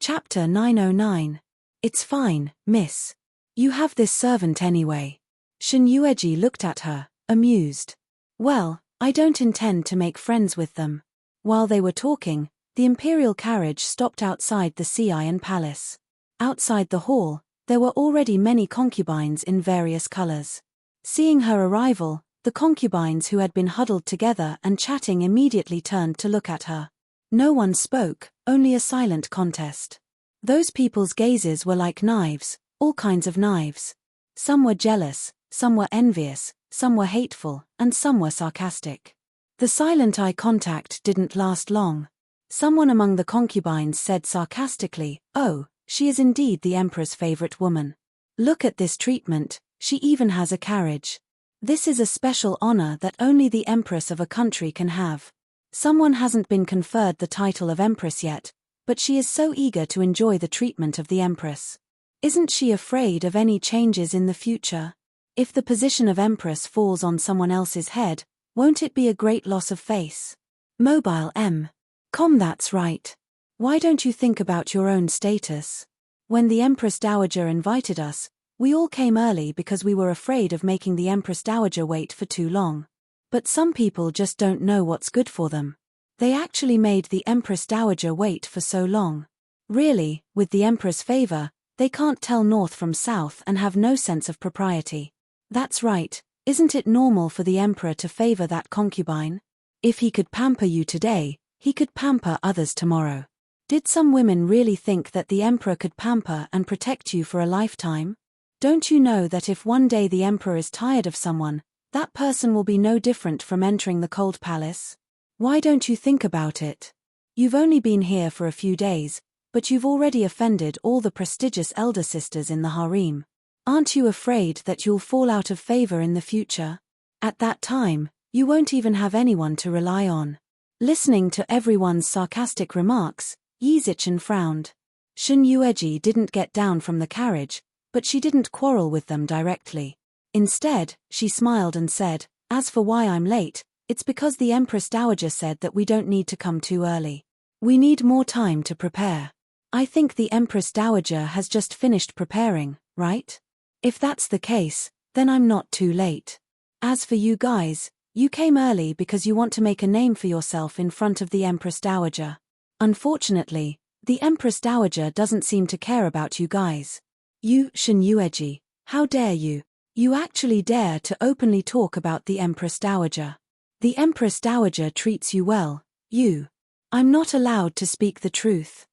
Chapter 909. It's fine, miss. You have this servant anyway. Shin-Yueji looked at her, amused. Well, I don't intend to make friends with them. While they were talking, the imperial carriage stopped outside the Seiyan palace. Outside the hall, there were already many concubines in various colors. Seeing her arrival, the concubines who had been huddled together and chatting immediately turned to look at her. No one spoke, only a silent contest. Those people's gazes were like knives, all kinds of knives. Some were jealous, some were envious, some were hateful, and some were sarcastic. The silent eye contact didn't last long. Someone among the concubines said sarcastically, "Oh, she is indeed the emperor's favorite woman. Look at this treatment, she even has a carriage. This is a special honor that only the empress of a country can have. Someone hasn't been conferred the title of empress yet, but she is so eager to enjoy the treatment of the empress. Isn't she afraid of any changes in the future? If the position of empress falls on someone else's head, won't it be a great loss of face? Mobile M. Com, that's right. Why don't you think about your own status? When the Empress Dowager invited us, we all came early because we were afraid of making the Empress Dowager wait for too long. But some people just don't know what's good for them. They actually made the Empress Dowager wait for so long. Really, with the Emperor's favor, they can't tell north from south and have no sense of propriety. That's right, isn't it normal for the Emperor to favor that concubine? If he could pamper you today, he could pamper others tomorrow. Did some women really think that the Emperor could pamper and protect you for a lifetime? Don't you know that if one day the Emperor is tired of someone, that person will be no different from entering the cold palace? Why don't you think about it? You've only been here for a few days, but you've already offended all the prestigious elder sisters in the harem. Aren't you afraid that you'll fall out of favor in the future? At that time, you won't even have anyone to rely on. Listening to everyone's sarcastic remarks, Yi-Zichan frowned. Shin-Yueji didn't get down from the carriage, but she didn't quarrel with them directly. Instead, she smiled and said, "As for why I'm late, it's because the Empress Dowager said that we don't need to come too early. We need more time to prepare. I think the Empress Dowager has just finished preparing, right? If that's the case, then I'm not too late. As for you guys, you came early because you want to make a name for yourself in front of the Empress Dowager. Unfortunately, the Empress Dowager doesn't seem to care about you guys. You, Shin-Yueji, how dare you? You actually dare to openly talk about the Empress Dowager. The Empress Dowager treats you well, you. I'm not allowed to speak the truth.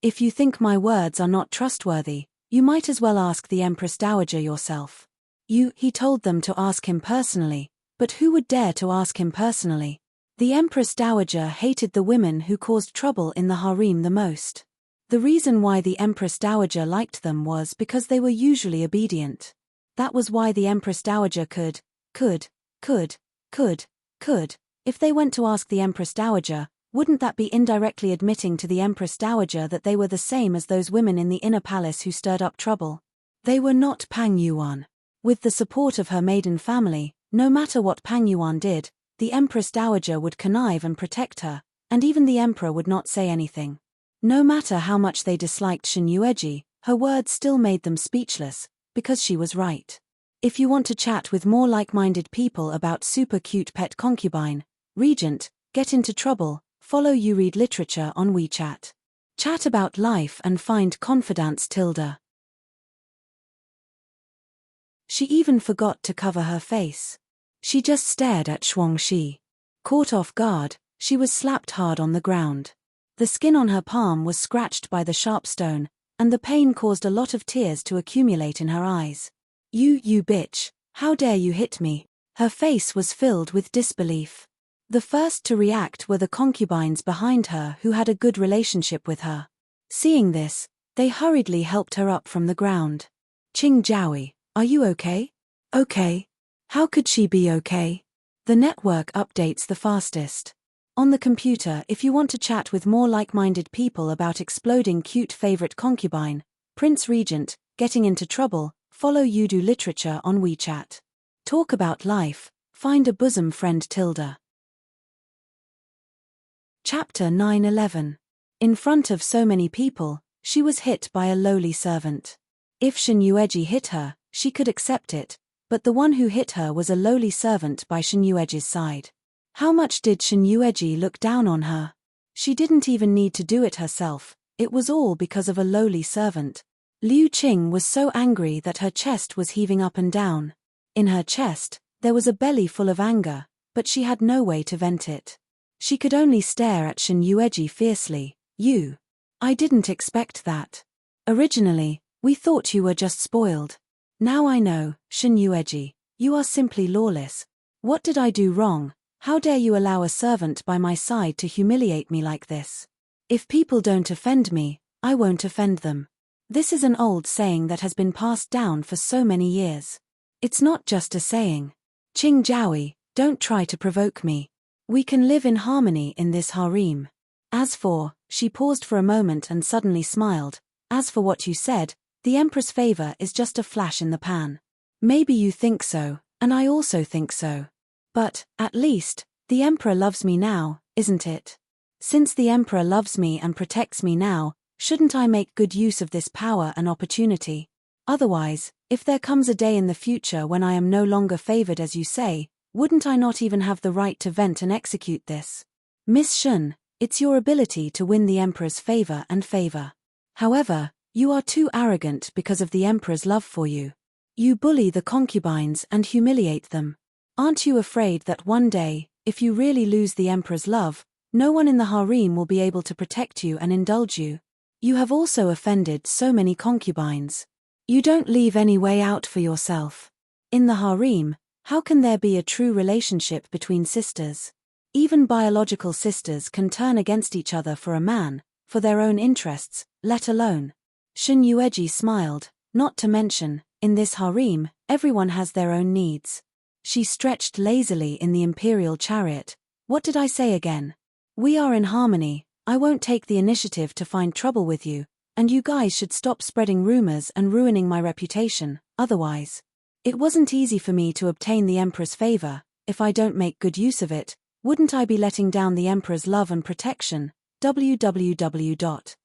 If you think my words are not trustworthy, you might as well ask the Empress Dowager yourself." He told them to ask him personally, but who would dare to ask him personally? The Empress Dowager hated the women who caused trouble in the harem the most. The reason why the Empress Dowager liked them was because they were usually obedient. That was why the Empress Dowager could, if they went to ask the Empress Dowager, wouldn't that be indirectly admitting to the Empress Dowager that they were the same as those women in the inner palace who stirred up trouble? They were not Pang Yuan. With the support of her maiden family, no matter what Pang Yuan did, the Empress Dowager would connive and protect her, and even the Emperor would not say anything. No matter how much they disliked Shin-Yueji, her words still made them speechless, because she was right. If you want to chat with more like-minded people about super cute pet concubine, Regent, get into trouble, follow You Read Literature on WeChat. Chat about life and find confidants tilde. She even forgot to cover her face. She just stared at Shuangxi. Caught off guard, she was slapped hard on the ground. The skin on her palm was scratched by the sharp stone, and the pain caused a lot of tears to accumulate in her eyes. You bitch, how dare you hit me?" Her face was filled with disbelief. The first to react were the concubines behind her who had a good relationship with her. Seeing this, they hurriedly helped her up from the ground. "Qing Jiaoyi, are you okay?" "Okay. How could she be okay?" The network updates the fastest. On the computer, if you want to chat with more like-minded people about exploding cute favorite concubine, Prince Regent, getting into trouble, follow You Do Literature on WeChat. Talk about life, find a bosom friend tilde. Chapter 911. In front of so many people, she was hit by a lowly servant. If Shinyueji hit her, she could accept it, but the one who hit her was a lowly servant by Shinyueji's side. How much did Shinyueji look down on her? She didn't even need to do it herself, it was all because of a lowly servant. Liu Qing was so angry that her chest was heaving up and down. In her chest, there was a belly full of anger, but she had no way to vent it. She could only stare at Shinyueji fiercely. I didn't expect that. Originally, we thought you were just spoiled. Now I know, Shinyueji, you are simply lawless. What did I do wrong? How dare you allow a servant by my side to humiliate me like this? If people don't offend me, I won't offend them. This is an old saying that has been passed down for so many years. It's not just a saying. Qing Jiaoyi, don't try to provoke me. We can live in harmony in this harem. She paused for a moment and suddenly smiled. As for what you said, the Emperor's favor is just a flash in the pan. Maybe you think so, and I also think so. But, at least, the Emperor loves me now, isn't it? Since the Emperor loves me and protects me now, shouldn't I make good use of this power and opportunity? Otherwise, if there comes a day in the future when I am no longer favored as you say, wouldn't I not even have the right to vent and execute this? Miss Shun, it's your ability to win the Emperor's favor and favor. However, you are too arrogant because of the Emperor's love for you. You bully the concubines and humiliate them. Aren't you afraid that one day, if you really lose the Emperor's love, no one in the harem will be able to protect you and indulge you? You have also offended so many concubines. You don't leave any way out for yourself. In the harem, how can there be a true relationship between sisters? Even biological sisters can turn against each other for a man, for their own interests, let alone. Shinyueji smiled, not to mention, in this harem, everyone has their own needs. She stretched lazily in the imperial chariot. What did I say again? We are in harmony, I won't take the initiative to find trouble with you, and you guys should stop spreading rumors and ruining my reputation, otherwise. It wasn't easy for me to obtain the Emperor's favor. If I don't make good use of it, wouldn't I be letting down the Emperor's love and protection? www.com.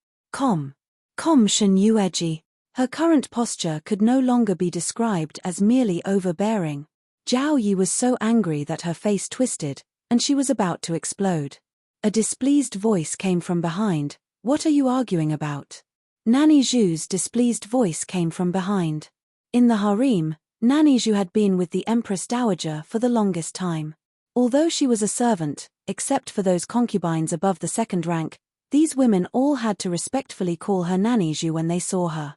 Shinyueji. Her current posture could no longer be described as merely overbearing. Zhao Yi was so angry that her face twisted, and she was about to explode. A displeased voice came from behind. What are you arguing about? Nanny Zhu's displeased voice came from behind. In the harem, Nanny Zhu had been with the Empress Dowager for the longest time. Although she was a servant, except for those concubines above the second rank, these women all had to respectfully call her Nanny Zhu when they saw her.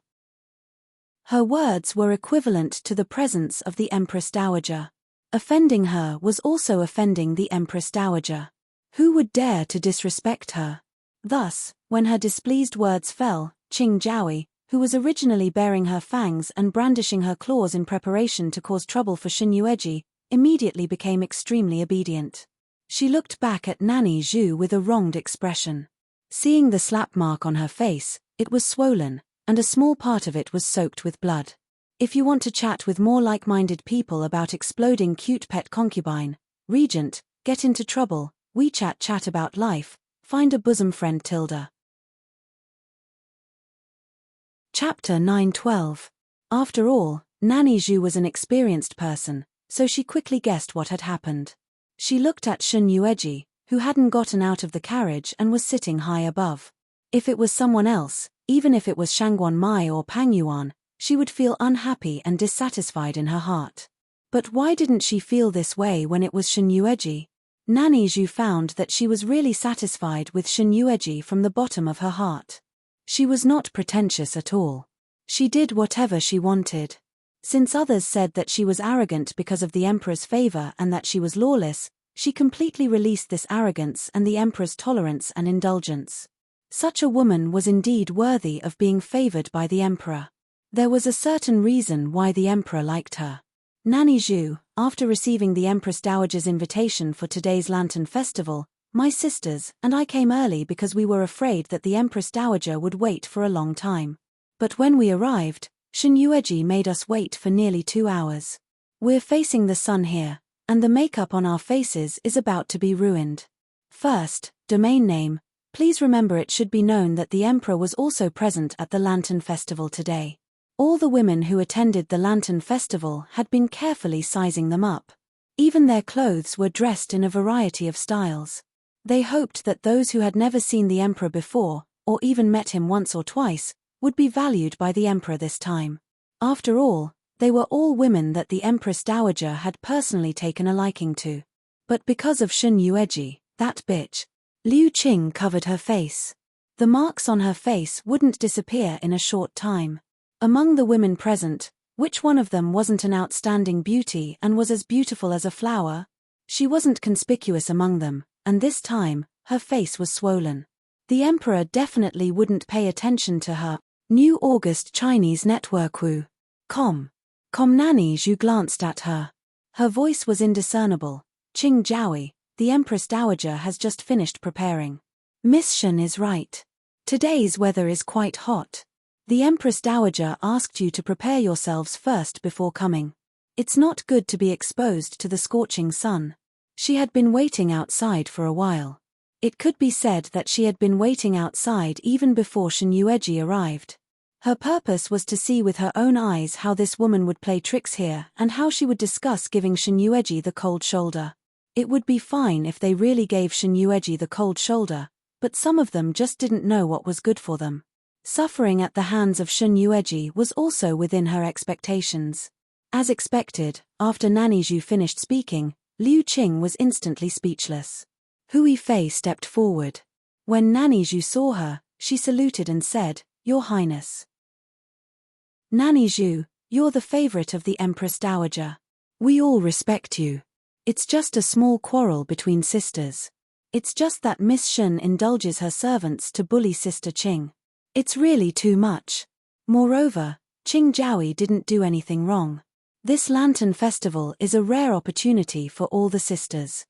Her words were equivalent to the presence of the Empress Dowager. Offending her was also offending the Empress Dowager. Who would dare to disrespect her? Thus, when her displeased words fell, Qing Jiaoyi, who was originally baring her fangs and brandishing her claws in preparation to cause trouble for Shinyueji, immediately became extremely obedient. She looked back at Nanny Zhu with a wronged expression. Seeing the slap mark on her face, it was swollen, and a small part of it was soaked with blood. If you want to chat with more like-minded people about exploding cute pet concubine, regent, get into trouble, WeChat chat about life, find a bosom friend Tilda. Chapter 9:12. After all, Nanny Zhu was an experienced person, so she quickly guessed what had happened. She looked at Shinyueji, who hadn't gotten out of the carriage and was sitting high above. If it was someone else, even if it was Shangguan Mai or Pang Yuan, she would feel unhappy and dissatisfied in her heart. But why didn't she feel this way when it was Shinyueji? Nanny Zhu found that she was really satisfied with Shinyueji from the bottom of her heart. She was not pretentious at all. She did whatever she wanted. Since others said that she was arrogant because of the Emperor's favor and that she was lawless, she completely released this arrogance and the Emperor's tolerance and indulgence. Such a woman was indeed worthy of being favored by the Emperor. There was a certain reason why the Emperor liked her. Nanny Zhu, after receiving the Empress Dowager's invitation for today's Lantern Festival, my sisters and I came early because we were afraid that the Empress Dowager would wait for a long time. But when we arrived, Shinyueji made us wait for nearly 2 hours. We're facing the sun here, and the makeup on our faces is about to be ruined. First, domain name, Please remember it should be known that the Emperor was also present at the Lantern Festival today. All the women who attended the Lantern Festival had been carefully sizing them up. Even their clothes were dressed in a variety of styles. They hoped that those who had never seen the Emperor before, or even met him once or twice, would be valued by the Emperor this time. After all, they were all women that the Empress Dowager had personally taken a liking to. But because of Shun Yueji, that bitch, Liu Qing covered her face. The marks on her face wouldn't disappear in a short time. Among the women present, which one of them wasn't an outstanding beauty and was as beautiful as a flower? She wasn't conspicuous among them, and this time, her face was swollen. The Emperor definitely wouldn't pay attention to her. New August Chinese Network Wu. Nanny Zhu glanced at her. Her voice was indiscernible. Qing Jiaoyi, the Empress Dowager has just finished preparing. Miss Shen is right. Today's weather is quite hot. The Empress Dowager asked you to prepare yourselves first before coming. It's not good to be exposed to the scorching sun. She had been waiting outside for a while. It could be said that she had been waiting outside even before Shen Yueji arrived. Her purpose was to see with her own eyes how this woman would play tricks here and how she would discuss giving Shen Yueji the cold shoulder. It would be fine if they really gave Shen Yueji the cold shoulder, but some of them just didn't know what was good for them. Suffering at the hands of Shen Yueji was also within her expectations. As expected, after Nanny Zhu finished speaking, Liu Qing was instantly speechless. Hui Fei stepped forward. When Nanny Zhu saw her, she saluted and said, "Your Highness." Nanny Zhu, you're the favorite of the Empress Dowager. We all respect you. It's just a small quarrel between sisters. It's just that Miss Shen indulges her servants to bully Sister Qing. It's really too much. Moreover, Qing Jiaoyi didn't do anything wrong. This Lantern Festival is a rare opportunity for all the sisters.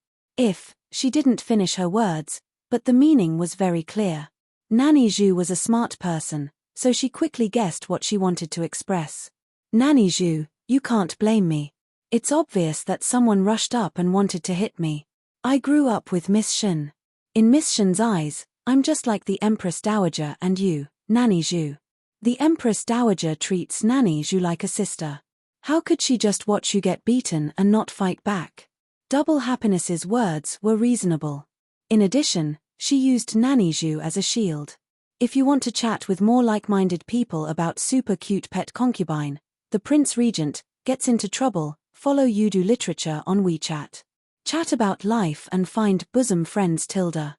She didn't finish her words, but the meaning was very clear. Nanny Zhu was a smart person, so she quickly guessed what she wanted to express. Nanny Zhu, you can't blame me. It's obvious that someone rushed up and wanted to hit me. I grew up with Miss Shen. In Miss Shen's eyes, I'm just like the Empress Dowager and you, Nanny Zhu. The Empress Dowager treats Nanny Zhu like a sister. How could she just watch you get beaten and not fight back? Double Happiness's words were reasonable. In addition, she used Nanny Zhu as a shield. If you want to chat with more like-minded people about super cute pet concubine, the Prince Regent, gets into trouble, follow Yudu Literature on WeChat. Chat about life and find bosom friends Tilda.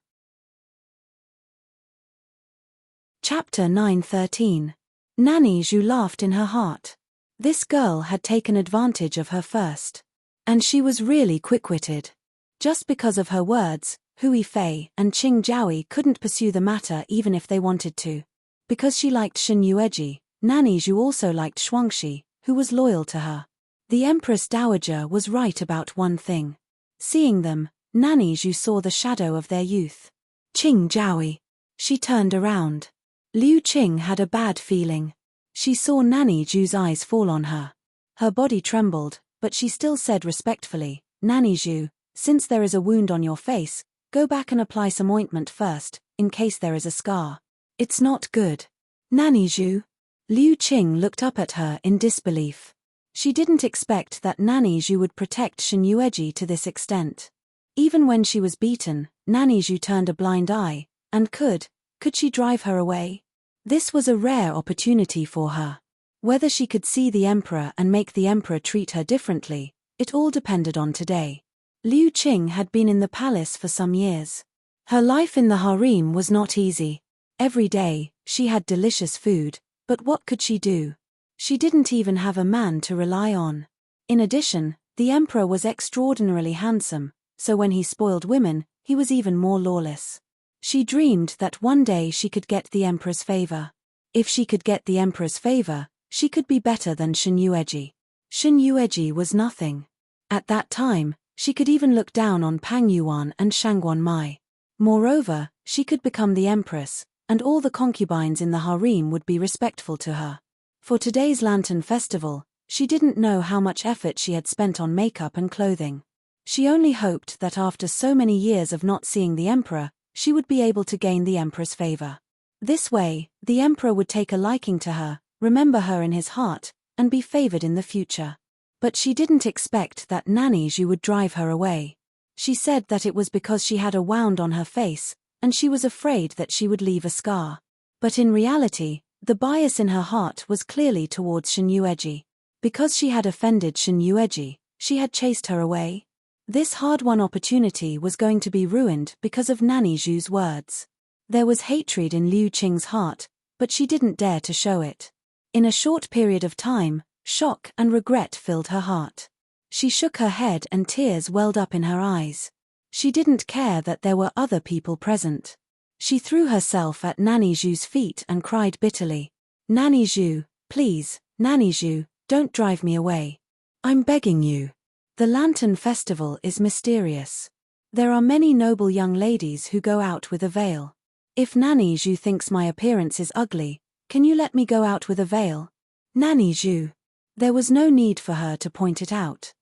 Chapter 9:13. Nanny Zhu laughed in her heart. This girl had taken advantage of her first. And she was really quick-witted. Just because of her words, Hui Fei and Qing Jiaoyi couldn't pursue the matter even if they wanted to. Because she liked Shen Yueji, Nanny Zhu also liked Shuangxi, who was loyal to her. The Empress Dowager was right about one thing. Seeing them, Nanny Zhu saw the shadow of their youth. Qing Jiaoyi. She turned around. Liu Qing had a bad feeling. She saw Nanny Zhu's eyes fall on her. Her body trembled, but she still said respectfully, Nanny Zhu, since there is a wound on your face, go back and apply some ointment first, in case there is a scar. It's not good. Nanny Zhu? Liu Qing looked up at her in disbelief. She didn't expect that Nanny Zhu would protect Shen Yueji to this extent. Even when she was beaten, Nanny Zhu turned a blind eye, and could she drive her away? This was a rare opportunity for her. Whether she could see the Emperor and make the Emperor treat her differently, it all depended on today. Liu Qing had been in the palace for some years. Her life in the harem was not easy. Every day, she had delicious food, but what could she do? She didn't even have a man to rely on. In addition, the Emperor was extraordinarily handsome, so when he spoiled women, he was even more lawless. She dreamed that one day she could get the Emperor's favor. If she could get the Emperor's favor, she could be better than Shen Yueji. Shen Yueji was nothing. At that time, she could even look down on Pang Yuan and Shangguan Mai. Moreover, she could become the Empress, and all the concubines in the harem would be respectful to her. For today's Lantern Festival, she didn't know how much effort she had spent on makeup and clothing. She only hoped that after so many years of not seeing the Emperor, she would be able to gain the emperor's favor. This way, the emperor would take a liking to her, remember her in his heart, and be favored in the future. But she didn't expect that Nanny Zhu would drive her away. She said that it was because she had a wound on her face, and she was afraid that she would leave a scar. But in reality, the bias in her heart was clearly towards Shen Yueji. Because she had offended Shen Yueji, she had chased her away. This hard-won opportunity was going to be ruined because of Nanny Zhu's words. There was hatred in Liu Qing's heart, but she didn't dare to show it. In a short period of time, shock and regret filled her heart. She shook her head and tears welled up in her eyes. She didn't care that there were other people present. She threw herself at Nanny Zhu's feet and cried bitterly. Nanny Zhu, please, Nanny Zhu, don't drive me away. I'm begging you. The Lantern Festival is mysterious. There are many noble young ladies who go out with a veil. If Nanny Zhu thinks my appearance is ugly, can you let me go out with a veil? Nanny Zhu. There was no need for her to point it out.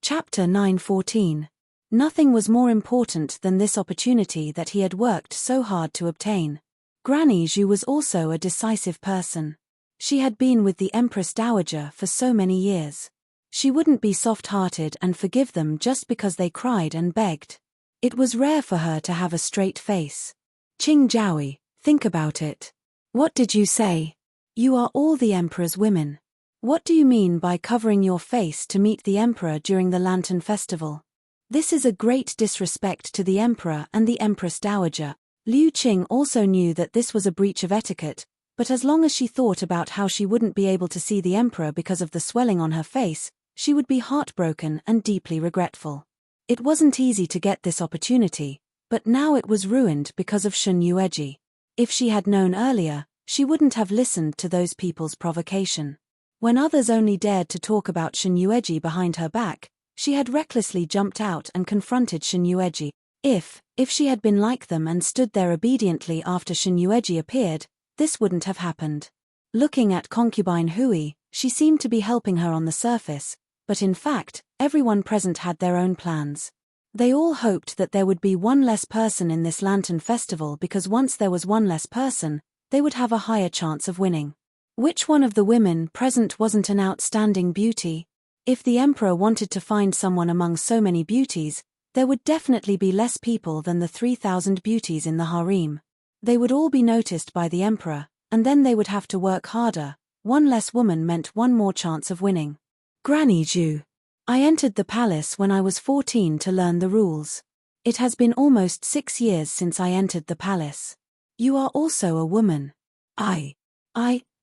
Chapter 9:14. Nothing was more important than this opportunity that he had worked so hard to obtain. Granny Zhu was also a decisive person. She had been with the Empress Dowager for so many years. She wouldn't be soft-hearted and forgive them just because they cried and begged. It was rare for her to have a straight face. Qing Jiaoyi, think about it. What did you say? You are all the Emperor's women. What do you mean by covering your face to meet the Emperor during the Lantern Festival? This is a great disrespect to the Emperor and the Empress Dowager. Liu Qing also knew that this was a breach of etiquette, but as long as she thought about how she wouldn't be able to see the Emperor because of the swelling on her face, she would be heartbroken and deeply regretful. It wasn't easy to get this opportunity, but now it was ruined because of Shen Yueji. If she had known earlier, she wouldn't have listened to those people's provocation. When others only dared to talk about Shen Yueji behind her back, she had recklessly jumped out and confronted Shen Yueji. If she had been like them and stood there obediently after Shen Yueji appeared, this wouldn't have happened. Looking at concubine Hui, she seemed to be helping her on the surface, but in fact, everyone present had their own plans. They all hoped that there would be one less person in this Lantern Festival because once there was one less person, they would have a higher chance of winning. Which one of the women present wasn't an outstanding beauty? If the Emperor wanted to find someone among so many beauties, there would definitely be less people than the 3,000 beauties in the harem. They would all be noticed by the Emperor, and then they would have to work harder. One less woman meant one more chance of winning. Granny Zhu. I entered the palace when I was 14 to learn the rules. It has been almost 6 years since I entered the palace. You are also a woman.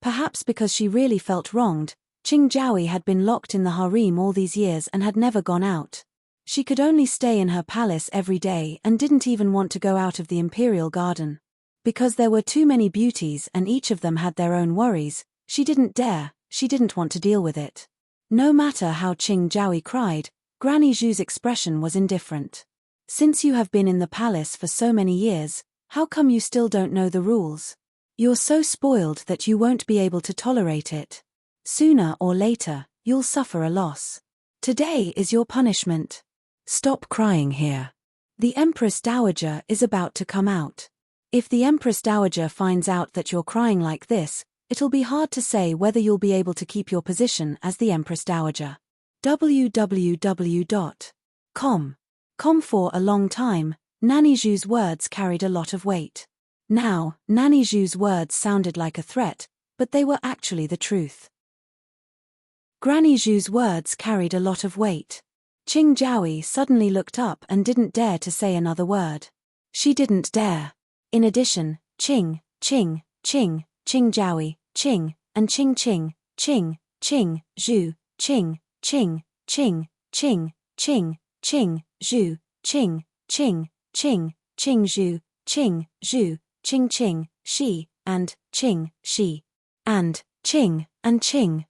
Perhaps because she really felt wronged, Qing Jiaoyi had been locked in the harem all these years and had never gone out. She could only stay in her palace every day and didn't even want to go out of the imperial garden. Because there were too many beauties and each of them had their own worries, she didn't dare, she didn't want to deal with it. No matter how Qing Jiaoyi cried, Granny Zhu's expression was indifferent. Since you have been in the palace for so many years, how come you still don't know the rules? You're so spoiled that you won't be able to tolerate it. Sooner or later, you'll suffer a loss. Today is your punishment. Stop crying here. The Empress Dowager is about to come out. If the Empress Dowager finds out that you're crying like this, it'll be hard to say whether you'll be able to keep your position as the Empress Dowager. www.com. For a long time, Nanny Zhu's words carried a lot of weight. Now, Nanny Zhu's words sounded like a threat, but they were actually the truth. Granny Zhu's words carried a lot of weight. Qing Jiaoyi suddenly looked up and didn't dare to say another word. She didn't dare. In addition, Qing Jiaoyi, Qing, and Qing, Zhu, Qing, Zhu, Zhu, Qing, Shi, and Qing, Shi, and Qing,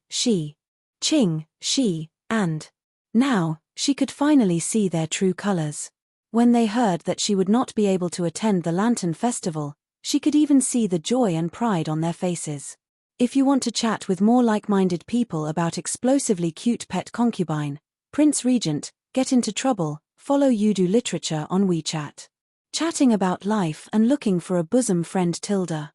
Shi, Qing, Shi, and. Now, she could finally see their true colors. When they heard that she would not be able to attend the Lantern Festival, she could even see the joy and pride on their faces. If you want to chat with more like-minded people about explosively cute pet concubine, Prince Regent, get into trouble, follow Yudu Literature on WeChat. Chatting about life and looking for a bosom friend Tilda.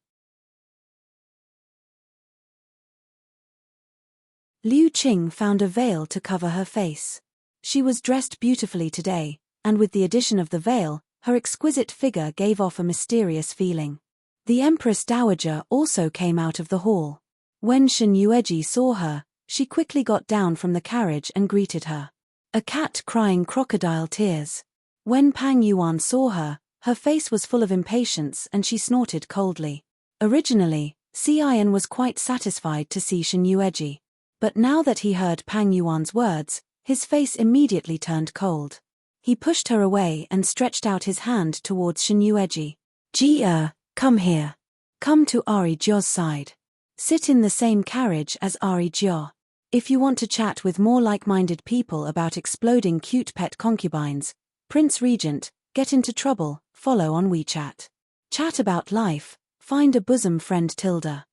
Liu Qing found a veil to cover her face. She was dressed beautifully today, and with the addition of the veil, her exquisite figure gave off a mysterious feeling. The Empress Dowager also came out of the hall. When Shen Yueji saw her, she quickly got down from the carriage and greeted her. A cat crying crocodile tears. When Pang Yuan saw her, her face was full of impatience and she snorted coldly. Originally, Xian was quite satisfied to see Shen Yueji. But now that he heard Pang Yuan's words, his face immediately turned cold. He pushed her away and stretched out his hand towards Shen Yueji. Ji come here. Come to Ari Jio's side. Sit in the same carriage as Ari Jio. If you want to chat with more like-minded people about exploding cute pet concubines, Prince Regent, get into trouble, follow on WeChat. Chat about life, find a bosom friend Tilda.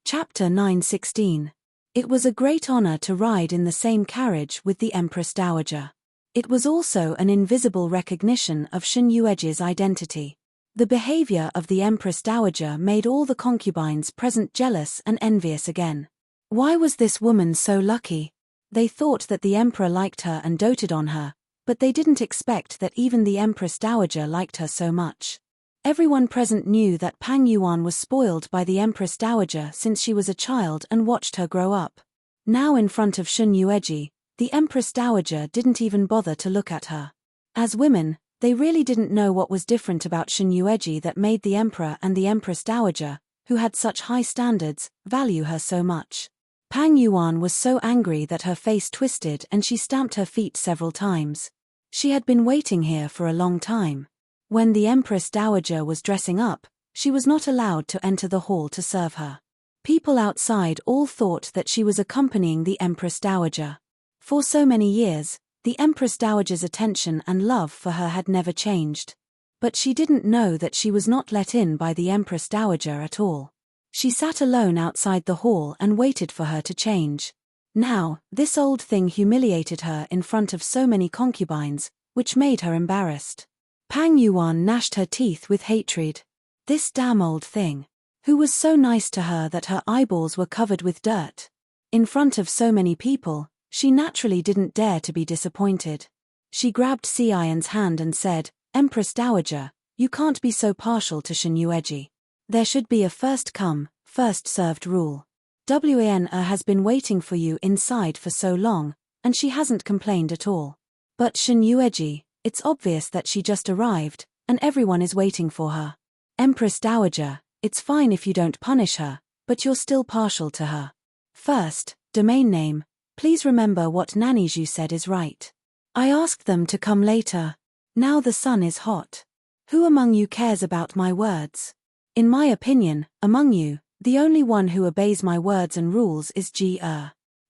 Chapter 9:16. It was a great honor to ride in the same carriage with the Empress Dowager. It was also an invisible recognition of Shen Yueji's identity. The behavior of the Empress Dowager made all the concubines present jealous and envious again. Why was this woman so lucky? They thought that the emperor liked her and doted on her, but they didn't expect that even the Empress Dowager liked her so much. Everyone present knew that Pang Yuan was spoiled by the Empress Dowager since she was a child and watched her grow up. Now in front of Shen Yueji, the Empress Dowager didn't even bother to look at her. As women, they really didn't know what was different about Shen Yueji that made the emperor and the Empress Dowager, who had such high standards, value her so much. Pang Yuan was so angry that her face twisted and she stamped her feet several times. She had been waiting here for a long time. When the Empress Dowager was dressing up, she was not allowed to enter the hall to serve her. People outside all thought that she was accompanying the Empress Dowager. For so many years, the Empress Dowager's attention and love for her had never changed. But she didn't know that she was not let in by the Empress Dowager at all. She sat alone outside the hall and waited for her to change. Now, this old thing humiliated her in front of so many concubines, which made her embarrassed. Pang Yuan gnashed her teeth with hatred. This damn old thing. Who was so nice to her that her eyeballs were covered with dirt? In front of so many people, she naturally didn't dare to be disappointed. She grabbed Xian's hand and said, Empress Dowager, you can't be so partial to Shen Yueji. There should be a first come, first served rule. Wan has been waiting for you inside for so long, and she hasn't complained at all. But Shen Yueji, it's obvious that she just arrived, and everyone is waiting for her. Empress Dowager, it's fine if you don't punish her, but you're still partial to her. First, domain name. Please remember what Nanny Zhu said is right. I asked them to come later. Now the sun is hot. Who among you cares about my words? In my opinion, among you, the only one who obeys my words and rules is Ji.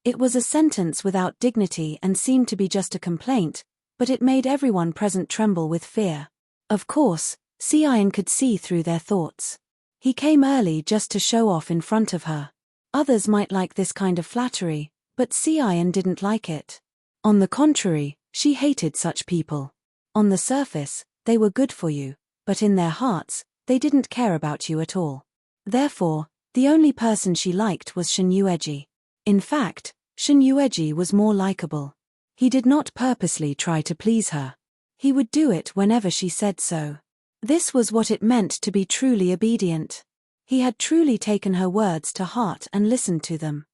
It was a sentence without dignity and seemed to be just a complaint, but it made everyone present tremble with fear. Of course, Xian could see through their thoughts. He came early just to show off in front of her. Others might like this kind of flattery, but Xian didn't like it. On the contrary, she hated such people. On the surface, they were good for you, but in their hearts, they didn't care about you at all. Therefore, the only person she liked was Shen Yueji. In fact, Shen Yueji was more likable. He did not purposely try to please her. He would do it whenever she said so. This was what it meant to be truly obedient. He had truly taken her words to heart and listened to them.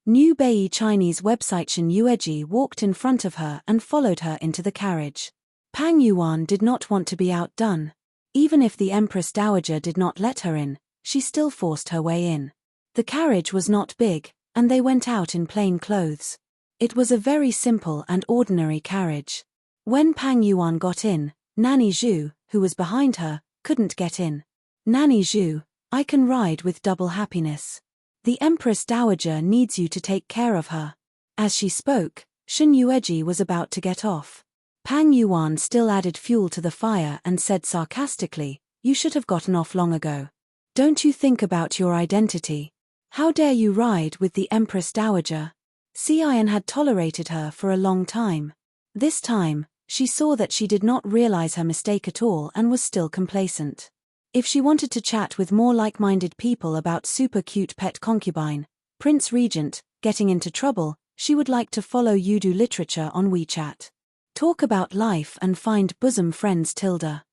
New Bei Chinese website. Shen Yueji walked in front of her and followed her into the carriage. Pang Yuan did not want to be outdone. Even if the Empress Dowager did not let her in, she still forced her way in. The carriage was not big, and they went out in plain clothes. It was a very simple and ordinary carriage. When Pang Yuan got in, Nanny Zhu, who was behind her, couldn't get in. Nanny Zhu, I can ride with double happiness. The Empress Dowager needs you to take care of her. As she spoke, Shen Yueji was about to get off. Pang Yuan still added fuel to the fire and said sarcastically, you should have gotten off long ago. Don't you think about your identity? How dare you ride with the Empress Dowager? Xian had tolerated her for a long time. This time, she saw that she did not realize her mistake at all and was still complacent. If she wanted to chat with more like-minded people about super cute pet concubine, Prince Regent, getting into trouble, she would like to follow Yudu literature on WeChat. Talk about life and find bosom friends Tilda.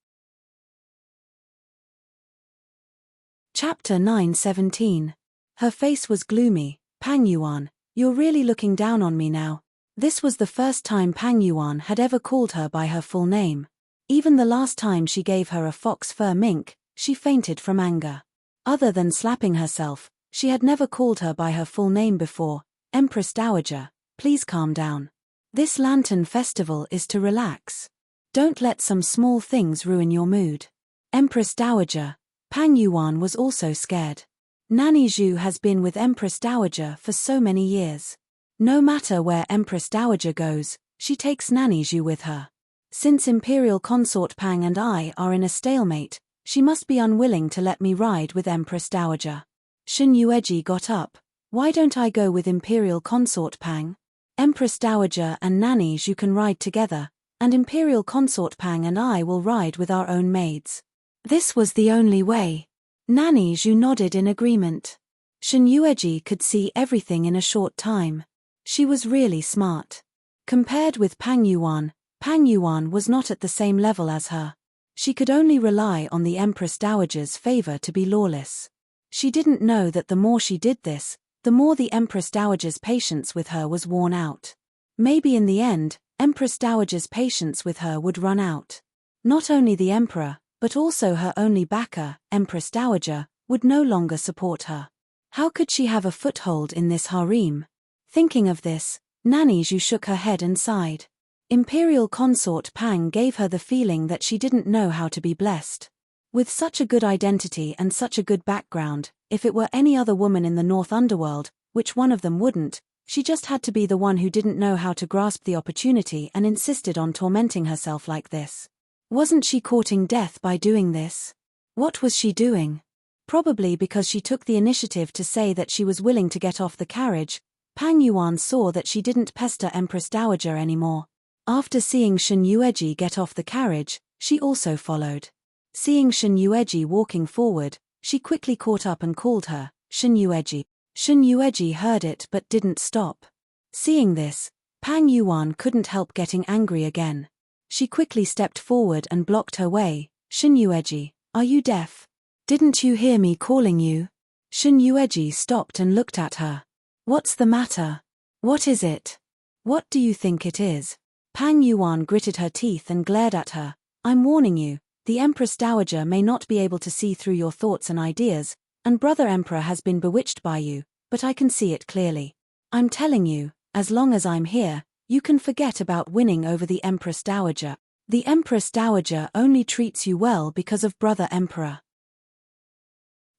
Chapter 9:17. Her face was gloomy. Pang Yuan, you're really looking down on me now. This was the first time Pang Yuan had ever called her by her full name. Even the last time she gave her a fox fur mink, she fainted from anger. Other than slapping herself, she had never called her by her full name before. Empress Dowager, please calm down. This lantern festival is to relax. Don't let some small things ruin your mood. Empress Dowager. Pang Yuan was also scared. Nanny Zhu has been with Empress Dowager for so many years. No matter where Empress Dowager goes, she takes Nanny Zhu with her. Since Imperial Consort Pang and I are in a stalemate, she must be unwilling to let me ride with Empress Dowager. Shen Yueji got up. Why don't I go with Imperial Consort Pang? Empress Dowager and Nanny Zhu can ride together, and Imperial Consort Pang and I will ride with our own maids. This was the only way. Nanny Zhu nodded in agreement. Shen Yueji could see everything in a short time. She was really smart. Compared with Pang Yuan was not at the same level as her. She could only rely on the Empress Dowager's favor to be lawless. She didn't know that the more she did this, the more the Empress Dowager's patience with her was worn out. Maybe in the end, Empress Dowager's patience with her would run out. Not only the Emperor, but also her only backer, Empress Dowager, would no longer support her. How could she have a foothold in this harem? Thinking of this, Nanny Zhu shook her head and sighed. Imperial Consort Pang gave her the feeling that she didn't know how to be blessed. With such a good identity and such a good background, if it were any other woman in the North Underworld, which one of them wouldn't, she just had to be the one who didn't know how to grasp the opportunity and insisted on tormenting herself like this. Wasn't she courting death by doing this? What was she doing? Probably because she took the initiative to say that she was willing to get off the carriage, Pang Yuan saw that she didn't pester Empress Dowager anymore. After seeing Shen Yueji get off the carriage, she also followed. Seeing Shen Yueji walking forward, she quickly caught up and called her, Shen Yueji. Shen Yueji heard it but didn't stop. Seeing this, Pang Yuan couldn't help getting angry again. She quickly stepped forward and blocked her way. Shen Yueji, are you deaf? Didn't you hear me calling you? Shen Yueji stopped and looked at her. What's the matter? What is it? What do you think it is? Pang Yuan gritted her teeth and glared at her. I'm warning you, the Empress Dowager may not be able to see through your thoughts and ideas, and Brother Emperor has been bewitched by you, but I can see it clearly. I'm telling you, as long as I'm here, you can forget about winning over the Empress Dowager. The Empress Dowager only treats you well because of Brother Emperor.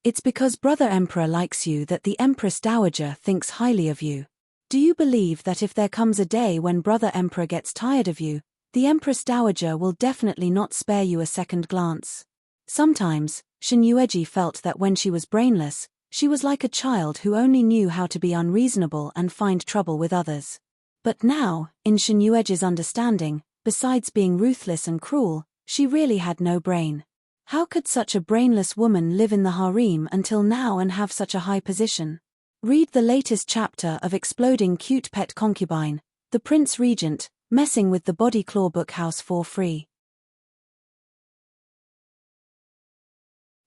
It's because Brother Emperor likes you that the Empress Dowager thinks highly of you. Do you believe that if there comes a day when Brother Emperor gets tired of you, the Empress Dowager will definitely not spare you a second glance? Sometimes, Shen Yueji felt that when she was brainless, she was like a child who only knew how to be unreasonable and find trouble with others. But now, in Shen Yueji's understanding, besides being ruthless and cruel, she really had no brain. How could such a brainless woman live in the harem until now and have such a high position? Read the latest chapter of Exploding Cute Pet Concubine, The Prince Regent, Messing with the Body Claw Book House for free.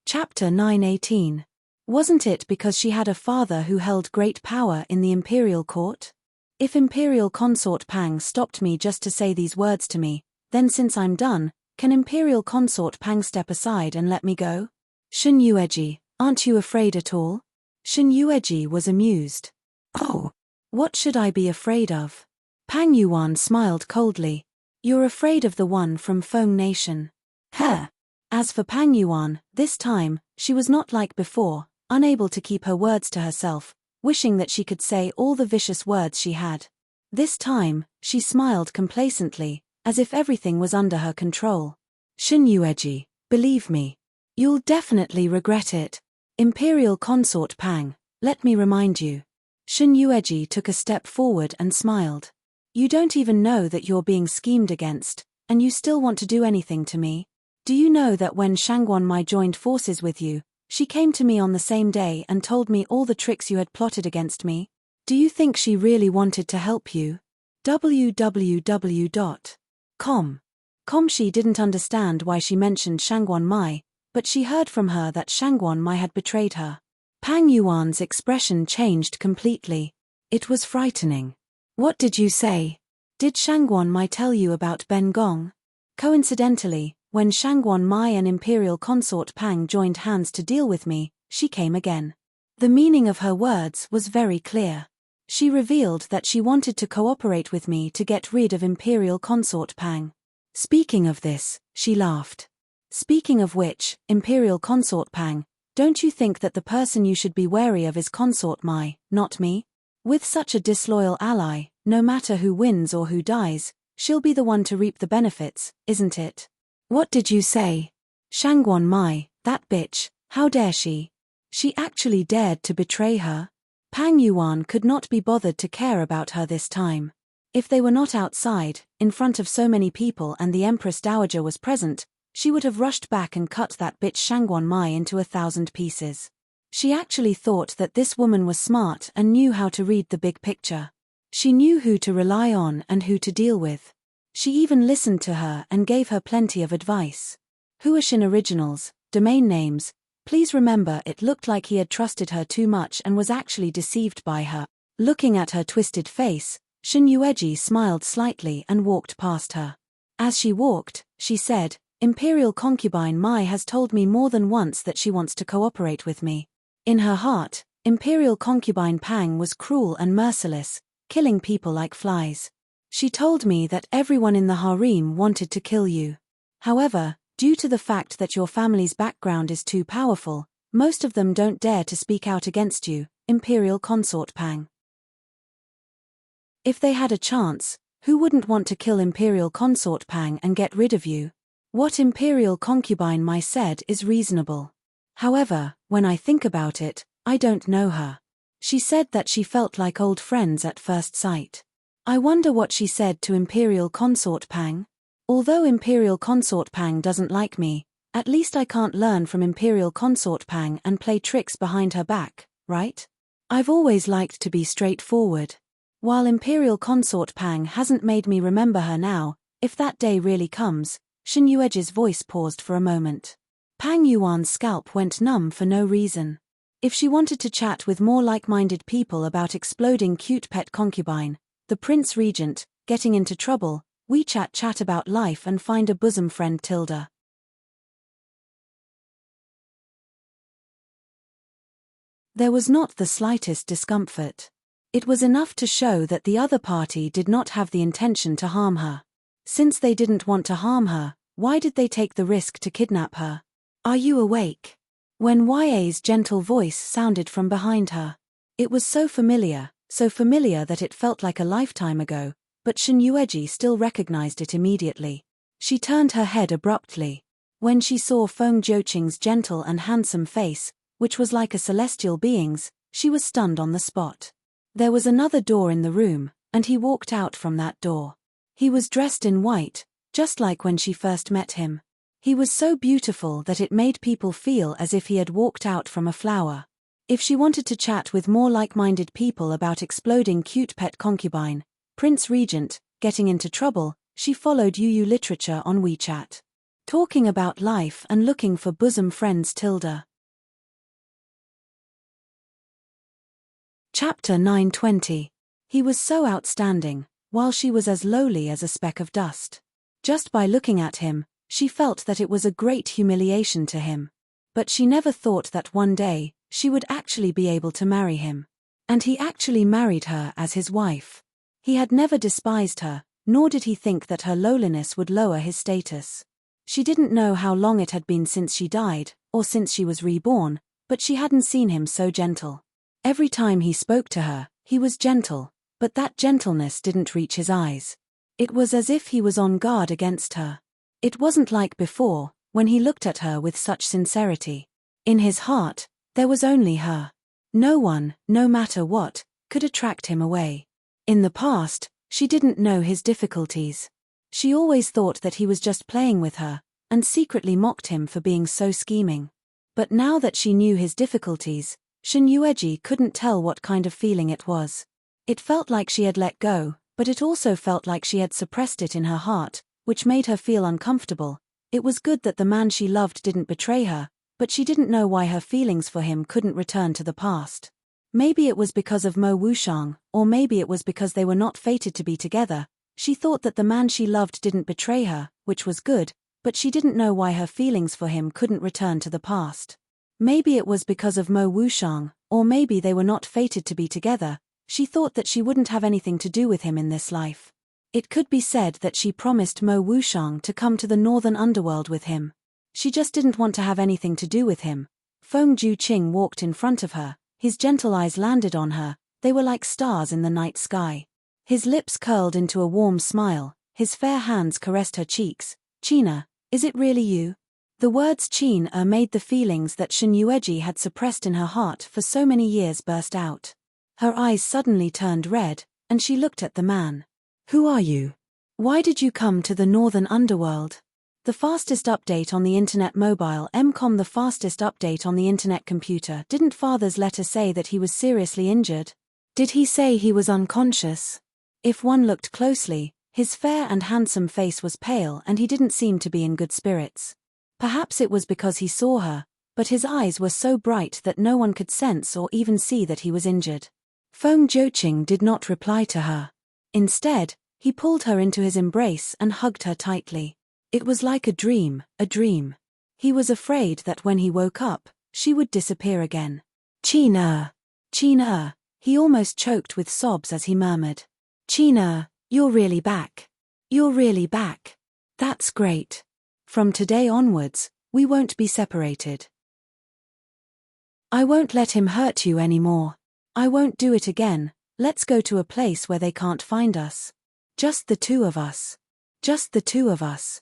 Chapter 9:18. Wasn't it because she had a father who held great power in the imperial court? If Imperial Consort Pang stopped me just to say these words to me, then since I'm done, can Imperial Consort Pang step aside and let me go? Shen Yueji, aren't you afraid at all? Shen Yueji was amused. Oh, what should I be afraid of? Pang Yuan smiled coldly. You're afraid of the one from Feng Nation. Huh. As for Pang Yuan, this time, she was not like before, unable to keep her words to herself, wishing that she could say all the vicious words she had. This time, she smiled complacently, as if everything was under her control. Shen Yueji, believe me. You'll definitely regret it. Imperial Consort Pang, let me remind you. Shin Yueji took a step forward and smiled. You don't even know that you're being schemed against, and you still want to do anything to me? Do you know that when Shangguan Mai joined forces with you, she came to me on the same day and told me all the tricks you had plotted against me? Do you think she really wanted to help you? www.com. She didn't understand why she mentioned Shangguan Mai, but she heard from her that Shangguan Mai had betrayed her. Pang Yuan's expression changed completely. It was frightening. What did you say? Did Shangguan Mai tell you about Ben Gong? Coincidentally, when Shangguan Mai and Imperial Consort Pang joined hands to deal with me, she came again. The meaning of her words was very clear. She revealed that she wanted to cooperate with me to get rid of Imperial Consort Pang. Speaking of this, she laughed. Speaking of which, Imperial Consort Pang, don't you think that the person you should be wary of is Consort Mai, not me? With such a disloyal ally, no matter who wins or who dies, she'll be the one to reap the benefits, isn't it? What did you say? Shangguan Mai, that bitch, how dare she? She actually dared to betray her? Pang Yuan could not be bothered to care about her this time. If they were not outside, in front of so many people and the Empress Dowager was present, she would have rushed back and cut that bitch Shangguan Mai into 1,000 pieces. She actually thought that this woman was smart and knew how to read the big picture. She knew who to rely on and who to deal with. She even listened to her and gave her plenty of advice. Huashin Originals, domain names. Please remember, it looked like he had trusted her too much and was actually deceived by her. Looking at her twisted face, Shin Yueji smiled slightly and walked past her. As she walked, she said, Imperial concubine Mai has told me more than once that she wants to cooperate with me. In her heart, Imperial concubine Pang was cruel and merciless, killing people like flies. She told me that everyone in the harem wanted to kill you. However, due to the fact that your family's background is too powerful, most of them don't dare to speak out against you, Imperial Consort Pang. If they had a chance, who wouldn't want to kill Imperial Consort Pang and get rid of you? What Imperial concubine Mai said is reasonable. However, when I think about it, I don't know her. She said that she felt like old friends at first sight. I wonder what she said to Imperial Consort Pang? Although Imperial Consort Pang doesn't like me, at least I can't learn from Imperial Consort Pang and play tricks behind her back, right? I've always liked to be straightforward. While Imperial Consort Pang hasn't made me remember her now, if that day really comes, Shin Yueji's voice paused for a moment. Pang Yuan's scalp went numb for no reason. If she wanted to chat with more like-minded people about exploding cute pet concubine, the Prince Regent, getting into trouble, WeChat chat about life and find a bosom friend Tilda. There was not the slightest discomfort. It was enough to show that the other party did not have the intention to harm her. Since they didn't want to harm her, why did they take the risk to kidnap her? Are you awake? When YA's gentle voice sounded from behind her. It was so familiar that it felt like a lifetime ago, but Shin Yueji still recognized it immediately. She turned her head abruptly. When she saw Feng Jiuqing's gentle and handsome face, which was like a celestial being's, she was stunned on the spot. There was another door in the room, and he walked out from that door. He was dressed in white, just like when she first met him. He was so beautiful that it made people feel as if he had walked out from a flower. If she wanted to chat with more like-minded people about exploding cute pet concubine, Prince Regent, getting into trouble, she followed UU literature on WeChat. Talking about life and looking for bosom friends Tilda. Chapter 920. He was so outstanding, while she was as lowly as a speck of dust. Just by looking at him, she felt that it was a great humiliation to him. But she never thought that one day, she would actually be able to marry him. And he actually married her as his wife. He had never despised her, nor did he think that her lowliness would lower his status. She didn't know how long it had been since she died, or since she was reborn, but she hadn't seen him so gentle. Every time he spoke to her, he was gentle, but that gentleness didn't reach his eyes. It was as if he was on guard against her. It wasn't like before, when he looked at her with such sincerity. In his heart, there was only her. No one, no matter what, could attract him away. In the past, she didn't know his difficulties. She always thought that he was just playing with her, and secretly mocked him for being so scheming. But now that she knew his difficulties, Shin Yueji couldn't tell what kind of feeling it was. It felt like she had let go, but it also felt like she had suppressed it in her heart, which made her feel uncomfortable. It was good that the man she loved didn't betray her, but she didn't know why her feelings for him couldn't return to the past. Maybe it was because of Mo Wushang, or maybe it was because they were not fated to be together. She thought that the man she loved didn't betray her, which was good, but she didn't know why her feelings for him couldn't return to the past. Maybe it was because of Mo Wushang, or maybe they were not fated to be together. She thought that she wouldn't have anything to do with him in this life. It could be said that she promised Mo Wushang to come to the northern underworld with him. She just didn't want to have anything to do with him. Feng Juqing walked in front of her, his gentle eyes landed on her, they were like stars in the night sky. His lips curled into a warm smile, his fair hands caressed her cheeks. "China, is it really you?" The words Qin made the feelings that Shin Yueji had suppressed in her heart for so many years burst out. Her eyes suddenly turned red, and she looked at the man. "Who are you? Why did you come to the northern underworld?" The fastest update on the internet mobile MCOM. The fastest update on the internet computer. Didn't father's letter say that he was seriously injured? Did he say he was unconscious? If one looked closely, his fair and handsome face was pale and he didn't seem to be in good spirits. Perhaps it was because he saw her, but his eyes were so bright that no one could sense or even see that he was injured. Feng Juqing did not reply to her. Instead, he pulled her into his embrace and hugged her tightly. It was like a dream, a dream. He was afraid that when he woke up, she would disappear again. "Qin, Qin." He almost choked with sobs as he murmured. "Qin, you're really back. You're really back. That's great. From today onwards, we won't be separated. I won't let him hurt you anymore. I won't do it again. Let's go to a place where they can't find us. Just the two of us. Just the two of us.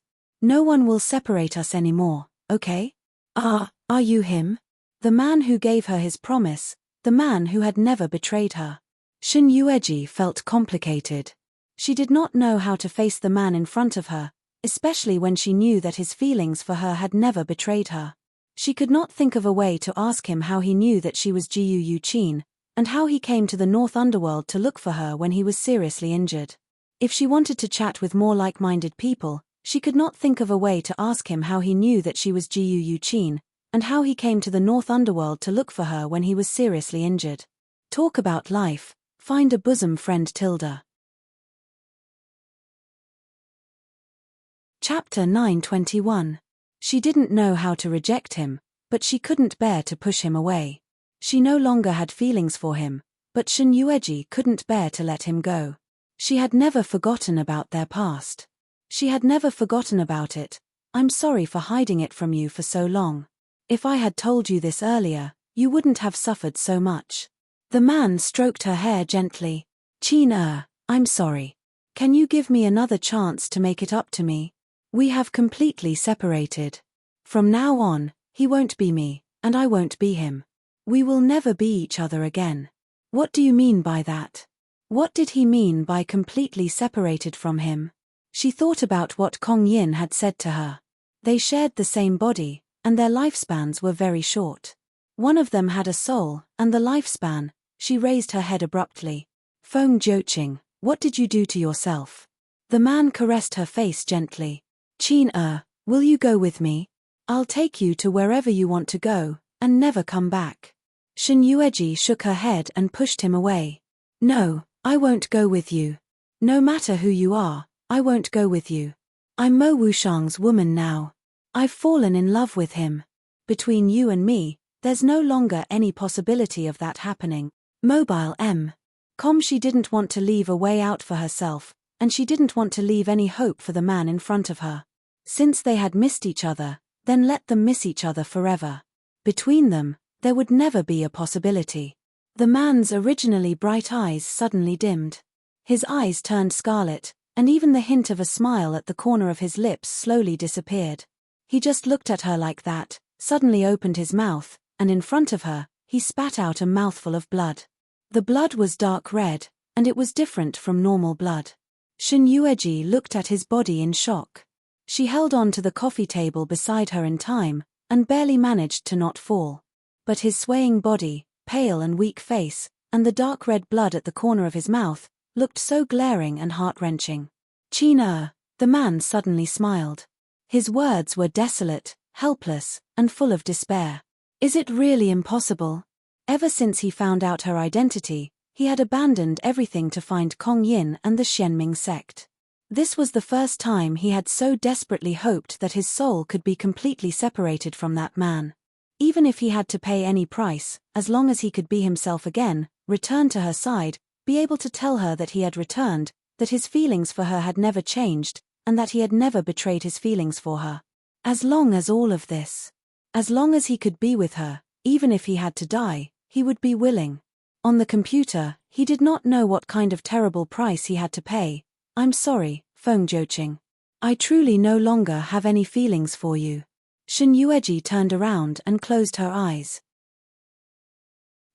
No one will separate us anymore, okay? Are you him? The man who gave her his promise, the man who had never betrayed her." Shin Yueji felt complicated. She did not know how to face the man in front of her, especially when she knew that his feelings for her had never betrayed her. She could not think of a way to ask him how he knew that she was Jiu Yuqin, and how he came to the North Underworld to look for her when he was seriously injured. If she wanted to chat with more like-minded people, she could not think of a way to ask him how he knew that she was Jiu Yuqin, and how he came to the North Underworld to look for her when he was seriously injured. Talk about life, find a bosom friend. Tilda. Chapter 921. She didn't know how to reject him, but she couldn't bear to push him away. She no longer had feelings for him, but Shin Yueji couldn't bear to let him go. She had never forgotten about their past. She had never forgotten about it. "I'm sorry for hiding it from you for so long. If I had told you this earlier, you wouldn't have suffered so much." The man stroked her hair gently. "Qin, I'm sorry. Can you give me another chance to make it up to me? We have completely separated. From now on, he won't be me, and I won't be him. We will never be each other again." What do you mean by that? What did he mean by completely separated from him? She thought about what Kong Yin had said to her. They shared the same body, and their lifespans were very short. One of them had a soul, and the lifespan. She raised her head abruptly. "Feng Juqing, what did you do to yourself?" The man caressed her face gently. "Qin, will you go with me? I'll take you to wherever you want to go, and never come back." Shin Yueji shook her head and pushed him away. "No, I won't go with you. No matter who you are, I won't go with you. I'm Mo Wushang's woman now. I've fallen in love with him. Between you and me, there's no longer any possibility of that happening." Mobile M.Com. She didn't want to leave a way out for herself, and she didn't want to leave any hope for the man in front of her. Since they had missed each other, then let them miss each other forever. Between them, there would never be a possibility. The man's originally bright eyes suddenly dimmed. His eyes turned scarlet, and even the hint of a smile at the corner of his lips slowly disappeared. He just looked at her like that, suddenly opened his mouth, and in front of her, he spat out a mouthful of blood. The blood was dark red, and it was different from normal blood. Shin Yueji looked at his body in shock. She held on to the coffee table beside her in time, and barely managed to not fall. But his swaying body, pale and weak face, and the dark red blood at the corner of his mouth, looked so glaring and heart-wrenching. "Qin the man suddenly smiled. His words were desolate, helpless, and full of despair. Is it really impossible? Ever since he found out her identity, he had abandoned everything to find Kong Yin and the Xianming sect. This was the first time he had so desperately hoped that his soul could be completely separated from that man. Even if he had to pay any price, as long as he could be himself again, return to her side, be able to tell her that he had returned, that his feelings for her had never changed, and that he had never betrayed his feelings for her. As long as all of this. As long as he could be with her, even if he had to die, he would be willing. On the computer, he did not know what kind of terrible price he had to pay. "I'm sorry, Feng Jiuqing. I truly no longer have any feelings for you." Shin Yueji turned around and closed her eyes.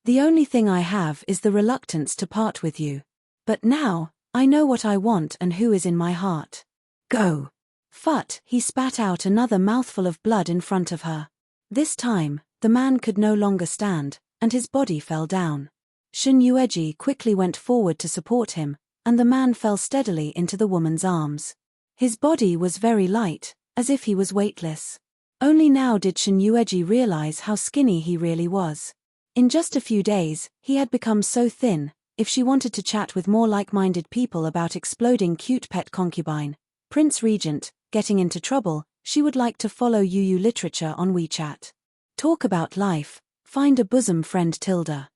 "The only thing I have is the reluctance to part with you. But now, I know what I want and who is in my heart. Go." Phut, he spat out another mouthful of blood in front of her. This time, the man could no longer stand, and his body fell down. Shin Yueji quickly went forward to support him, and the man fell steadily into the woman's arms. His body was very light, as if he was weightless. Only now did Shin Yueji realize how skinny he really was. In just a few days, he had become so thin. If she wanted to chat with more like-minded people about exploding cute pet concubine, Prince Regent, getting into trouble, she would like to follow Yu literature on WeChat. Talk about life, find a bosom friend Tilda.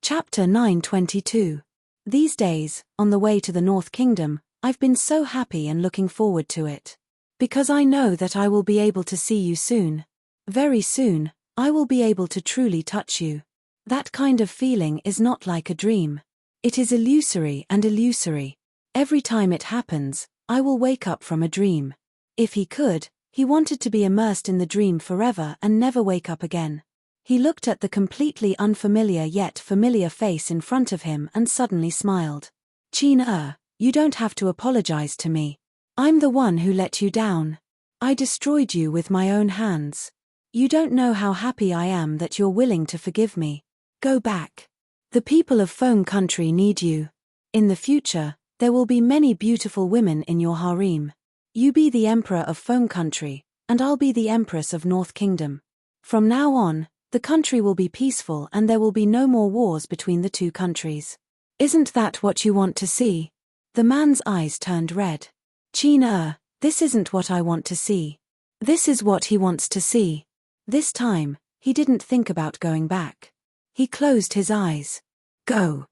Chapter 922. These days, on the way to the North Kingdom, I've been so happy and looking forward to it. Because I know that I will be able to see you soon. Very soon, I will be able to truly touch you. That kind of feeling is not like a dream. It is illusory and illusory. Every time it happens, I will wake up from a dream. If he could, he wanted to be immersed in the dream forever and never wake up again. He looked at the completely unfamiliar yet familiar face in front of him and suddenly smiled. "Qin you don't have to apologize to me. I'm the one who let you down. I destroyed you with my own hands. You don't know how happy I am that you're willing to forgive me. Go back. The people of Feng country need you. In the future, there will be many beautiful women in your harem. You be the emperor of Feng country, and I'll be the empress of North Kingdom. From now on, the country will be peaceful and there will be no more wars between the two countries. Isn't that what you want to see?" The man's eyes turned red. "Qin this isn't what I want to see. This is what he wants to see." This time, he didn't think about going back. He closed his eyes. "Go.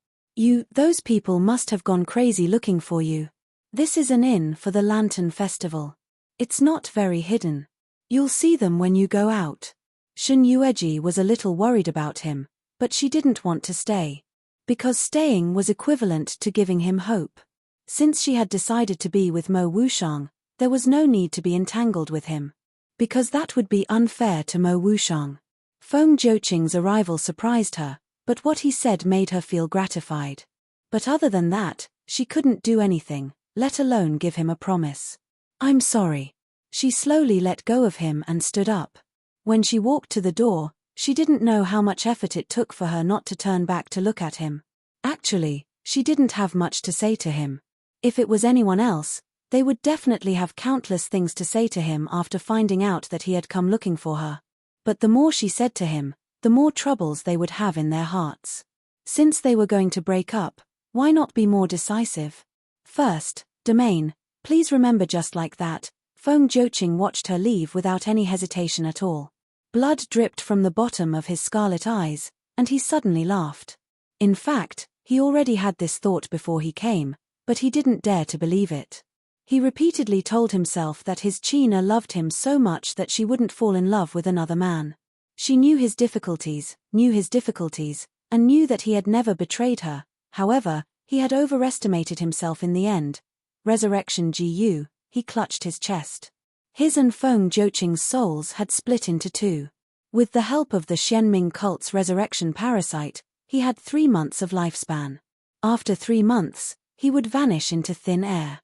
Those people must have gone crazy looking for you. This is an inn for the Lantern Festival. It's not very hidden. You'll see them when you go out." Shin Yueji was a little worried about him, but she didn't want to stay. Because staying was equivalent to giving him hope. Since she had decided to be with Mo Wushang, there was no need to be entangled with him. Because that would be unfair to Mo Wushang. Feng Jiuqing's arrival surprised her, but what he said made her feel gratified. But other than that, she couldn't do anything, let alone give him a promise. "I'm sorry." She slowly let go of him and stood up. When she walked to the door, she didn't know how much effort it took for her not to turn back to look at him. Actually, she didn't have much to say to him. If it was anyone else, they would definitely have countless things to say to him after finding out that he had come looking for her. But the more she said to him, the more troubles they would have in their hearts. Since they were going to break up, why not be more decisive? "First, Domain, please remember." Just like that, Feng Jiuqing watched her leave without any hesitation at all. Blood dripped from the bottom of his scarlet eyes, and he suddenly laughed. In fact, he already had this thought before he came, but he didn't dare to believe it. He repeatedly told himself that his Qin loved him so much that she wouldn't fall in love with another man. She knew his difficulties, and knew that he had never betrayed her. However, he had overestimated himself in the end. Resurrection Gu, he clutched his chest. His and Feng Jiuqing's souls had split into two. With the help of the Xianming cult's resurrection parasite, he had 3 months of lifespan. After 3 months, he would vanish into thin air.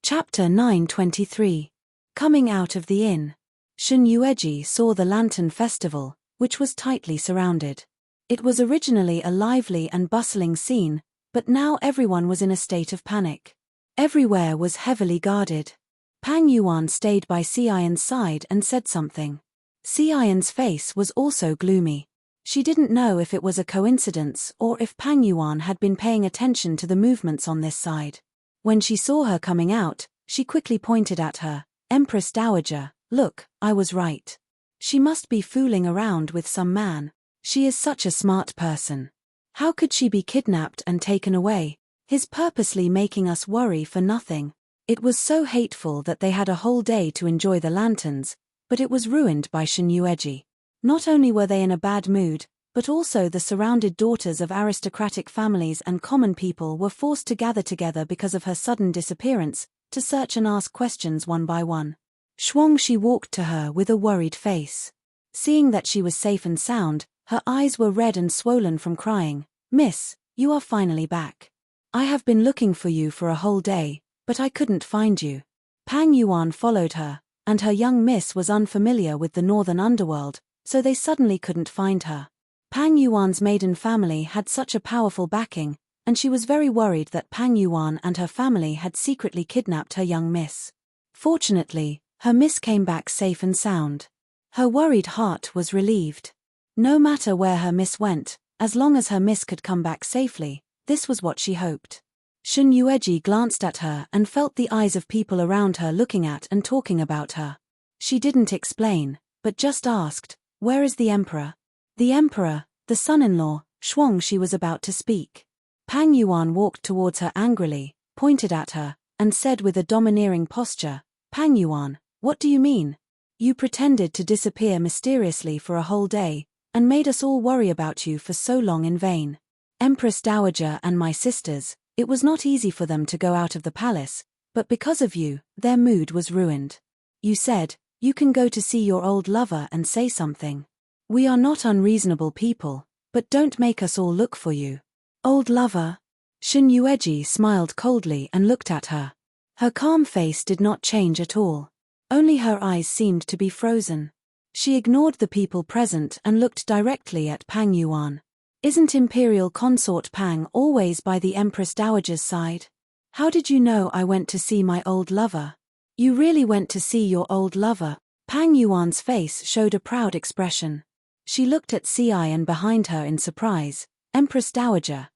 Chapter 923. Coming out of the inn. Shen Yueji saw the Lantern Festival, which was tightly surrounded. It was originally a lively and bustling scene, but now everyone was in a state of panic. Everywhere was heavily guarded. Pang Yuan stayed by Xian's side and said something. Xian's face was also gloomy. She didn't know if it was a coincidence or if Pang Yuan had been paying attention to the movements on this side. When she saw her coming out, she quickly pointed at her. Empress Dowager, look, I was right. She must be fooling around with some man. She is such a smart person. How could she be kidnapped and taken away? He's purposely making us worry for nothing. It was so hateful that they had a whole day to enjoy the lanterns, but it was ruined by Shen Yueji. Not only were they in a bad mood, but also the surrounded daughters of aristocratic families and common people were forced to gather together because of her sudden disappearance, to search and ask questions one by one. Shuangshi walked to her with a worried face. Seeing that she was safe and sound, her eyes were red and swollen from crying. Miss, you are finally back. I have been looking for you for a whole day, but I couldn't find you. Pang Yuan followed her, and her young miss was unfamiliar with the northern underworld, so they suddenly couldn't find her. Pang Yuan's maiden family had such a powerful backing, and she was very worried that Pang Yuan and her family had secretly kidnapped her young miss. Fortunately, her miss came back safe and sound. Her worried heart was relieved. No matter where her miss went, as long as her miss could come back safely, this was what she hoped. Shen Yueji glanced at her and felt the eyes of people around her looking at and talking about her. She didn't explain, but just asked, where is the emperor? The emperor, the son-in-law, Shuangshi was about to speak. Pang Yuan walked towards her angrily, pointed at her, and said with a domineering posture, Pang Yuan, what do you mean? You pretended to disappear mysteriously for a whole day, and made us all worry about you for so long in vain. Empress Dowager and my sisters, it was not easy for them to go out of the palace, but because of you, their mood was ruined. You said, you can go to see your old lover and say something. We are not unreasonable people, but don't make us all look for you. Old lover? Shen Yueji smiled coldly and looked at her. Her calm face did not change at all. Only her eyes seemed to be frozen. She ignored the people present and looked directly at Pang Yuan. Isn't Imperial Consort Pang always by the Empress Dowager's side? How did you know I went to see my old lover? You really went to see your old lover? Pang Yuan's face showed a proud expression. She looked at Xian behind her in surprise. Empress Dowager,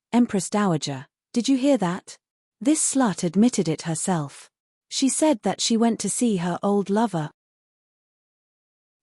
did you hear that? This slut admitted it herself. She said that she went to see her old lover.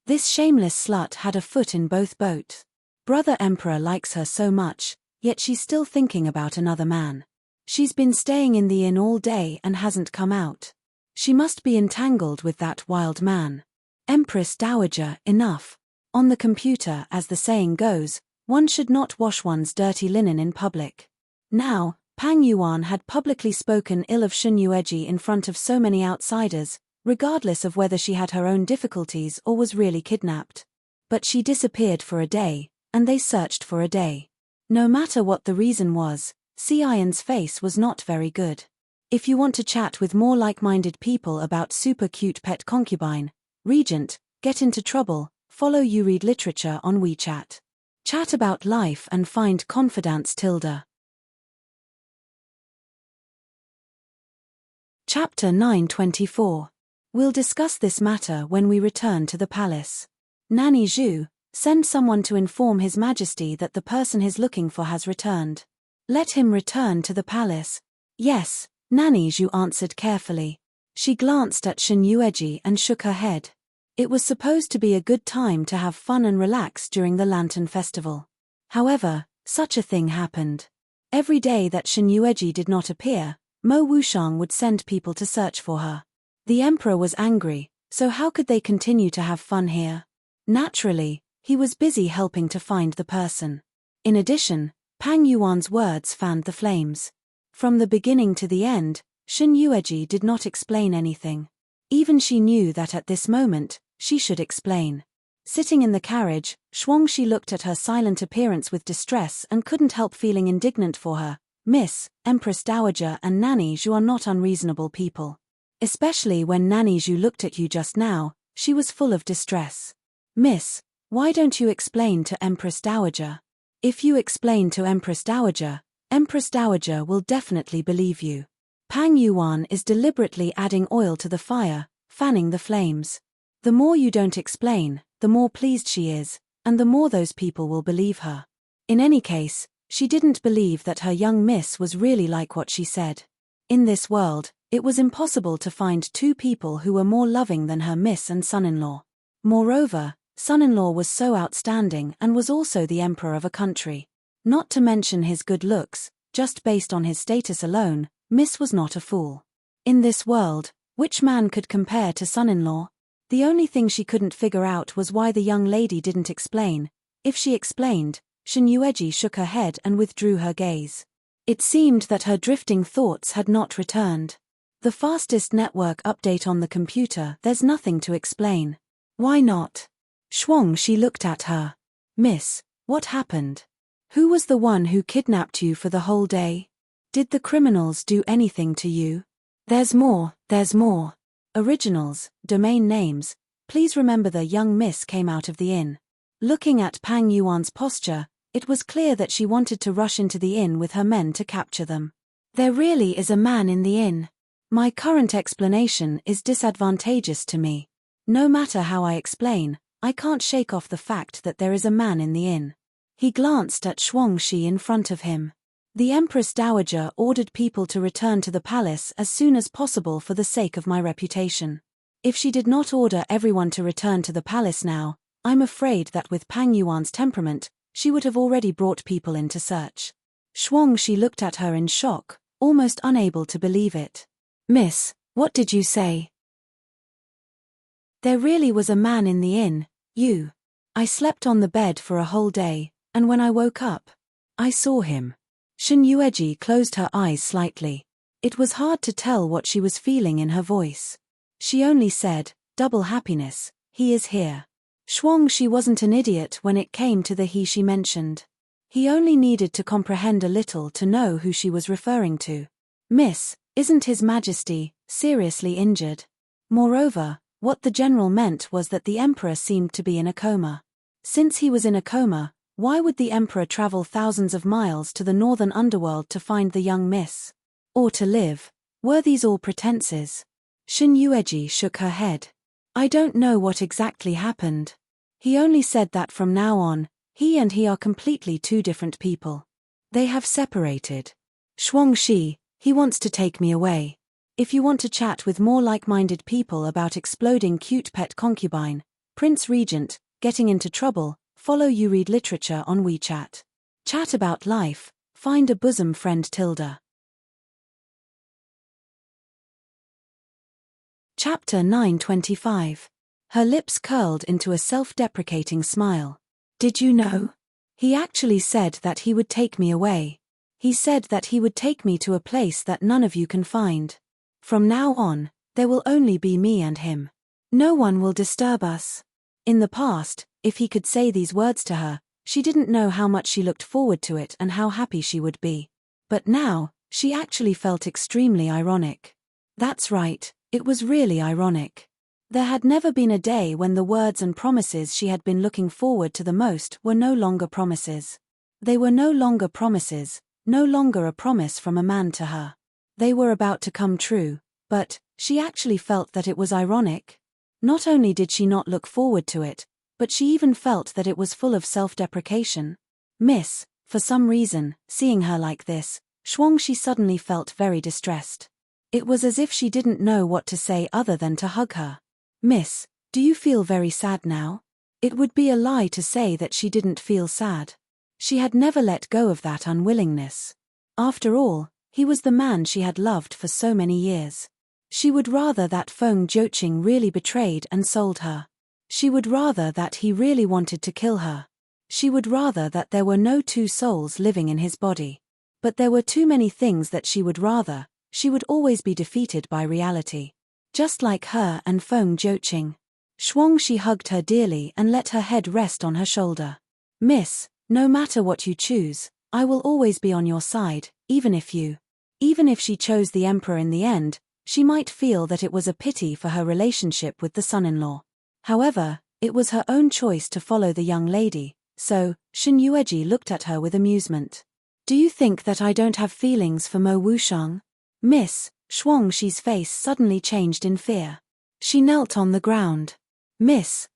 This shameless slut had a foot in both boats. Brother Emperor likes her so much, yet she's still thinking about another man. She's been staying in the inn all day and hasn't come out. She must be entangled with that wild man. Empress Dowager, enough. On the computer, as the saying goes, one should not wash one's dirty linen in public. Now, Pang Yuan had publicly spoken ill of Shen Yueji in front of so many outsiders, regardless of whether she had her own difficulties or was really kidnapped. But she disappeared for a day, and they searched for a day. No matter what the reason was, Xian's face was not very good. If you want to chat with more like-minded people about super cute pet concubine, Regent, get into trouble, follow You Read Literature on WeChat. Chat about life and find confidants tilde. Chapter 924. We'll discuss this matter when we return to the palace. Nanny Zhu, send someone to inform His Majesty that the person he's looking for has returned. Let him return to the palace. Yes, Nanny Zhu answered carefully. She glanced at Shen Yueji and shook her head. It was supposed to be a good time to have fun and relax during the Lantern Festival. However, such a thing happened. Every day that Shen Yueji did not appear, Mo Wushang would send people to search for her. The emperor was angry, so how could they continue to have fun here? Naturally, he was busy helping to find the person. In addition, Pang Yuan's words fanned the flames. From the beginning to the end, Shen Yueji did not explain anything. Even she knew that at this moment, she should explain. Sitting in the carriage, Shuangxi looked at her silent appearance with distress and couldn't help feeling indignant for her. Miss, Empress Dowager and Nanny Zhu are not unreasonable people. Especially when Nanny Zhu looked at you just now, she was full of distress. Miss, why don't you explain to Empress Dowager? If you explain to Empress Dowager will definitely believe you. Pang Yuan is deliberately adding oil to the fire, fanning the flames. The more you don't explain, the more pleased she is, and the more those people will believe her. In any case, she didn't believe that her young miss was really like what she said. In this world, it was impossible to find two people who were more loving than her miss and son-in-law. Moreover, son-in-law was so outstanding and was also the emperor of a country. Not to mention his good looks, just based on his status alone, miss was not a fool. In this world, which man could compare to son-in-law? The only thing she couldn't figure out was why the young lady didn't explain. If she explained, Shen Yueji shook her head and withdrew her gaze. It seemed that her drifting thoughts had not returned. The fastest network update on the computer, there's nothing to explain. Why not? Shuangxi looked at her. Miss, what happened? Who was the one who kidnapped you for the whole day? Did the criminals do anything to you? There's more. Originals, domain names, please remember the young miss came out of the inn. Looking at Pang Yuan's posture, it was clear that she wanted to rush into the inn with her men to capture them. There really is a man in the inn. My current explanation is disadvantageous to me. No matter how I explain, I can't shake off the fact that there is a man in the inn. He glanced at Shuangxi in front of him. The Empress Dowager ordered people to return to the palace as soon as possible for the sake of my reputation. If she did not order everyone to return to the palace now, I'm afraid that with Pang Yuan's temperament, she would have already brought people in to search. Shuangxi looked at her in shock, almost unable to believe it. Miss, what did you say? There really was a man in the inn, you. I slept on the bed for a whole day, and when I woke up, I saw him. Shen Yueji closed her eyes slightly. It was hard to tell what she was feeling in her voice. She only said, double happiness, he is here. Shuangxi wasn't an idiot when it came to the he she mentioned. He only needed to comprehend a little to know who she was referring to. Miss, isn't His Majesty seriously injured? Moreover, what the general meant was that the emperor seemed to be in a coma. Since he was in a coma, why would the emperor travel thousands of miles to the northern underworld to find the young miss? Or to live? Were these all pretenses? Shen Yueji shook her head. I don't know what exactly happened. He only said that from now on, he and he are completely two different people. They have separated. Shuangxi, he wants to take me away. If you want to chat with more like-minded people about exploding cute pet concubine, Prince Regent, getting into trouble, follow You Read Literature on WeChat. Chat about life, find a bosom friend Tilda. Chapter 925. Her lips curled into a self-deprecating smile. Did you know? He actually said that he would take me away. He said that he would take me to a place that none of you can find. From now on, there will only be me and him. No one will disturb us. In the past, if he could say these words to her, she didn't know how much she looked forward to it and how happy she would be. But now, she actually felt extremely ironic. That's right, it was really ironic. There had never been a day when the words and promises she had been looking forward to the most were no longer promises. They were no longer promises, no longer a promise from a man to her. They were about to come true, but she actually felt that it was ironic. Not only did she not look forward to it, but she even felt that it was full of self-deprecation. Miss, for some reason, seeing her like this, Shuangxi suddenly felt very distressed. It was as if she didn't know what to say other than to hug her. Miss, do you feel very sad now? It would be a lie to say that she didn't feel sad. She had never let go of that unwillingness. After all, he was the man she had loved for so many years. She would rather that Feng Jiuqing really betrayed and sold her. She would rather that he really wanted to kill her. She would rather that there were no two souls living in his body. But there were too many things that she would rather. She would always be defeated by reality. Just like her and Feng Joqing. She hugged her dearly and let her head rest on her shoulder. Miss, no matter what you choose, I will always be on your side, even if she chose the emperor in the end, she might feel that it was a pity for her relationship with the son-in-law. However, it was her own choice to follow the young lady, so, Shen Yueji looked at her with amusement. Do you think that I don't have feelings for Mo Wushang? Miss, Shuangshi's face suddenly changed in fear. She knelt on the ground. Miss,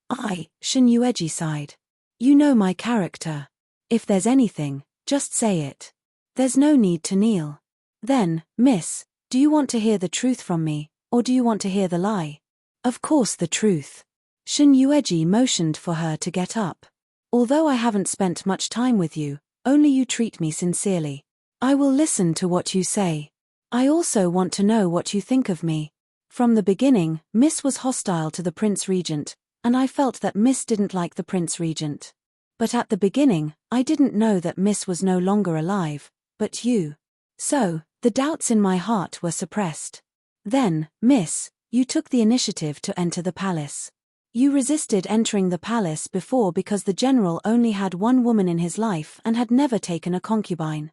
Shen Yueji sighed. You know my character. If there's anything, just say it. There's no need to kneel. Then, miss, do you want to hear the truth from me, or do you want to hear the lie? Of course the truth. Shen Yueji motioned for her to get up. Although I haven't spent much time with you, only you treat me sincerely. I will listen to what you say. I also want to know what you think of me. From the beginning, Miss was hostile to the Prince Regent, and I felt that Miss didn't like the Prince Regent. But at the beginning, I didn't know that Miss was no longer alive, but you. So, the doubts in my heart were suppressed. Then, Miss, you took the initiative to enter the palace. You resisted entering the palace before because the general only had one woman in his life and had never taken a concubine.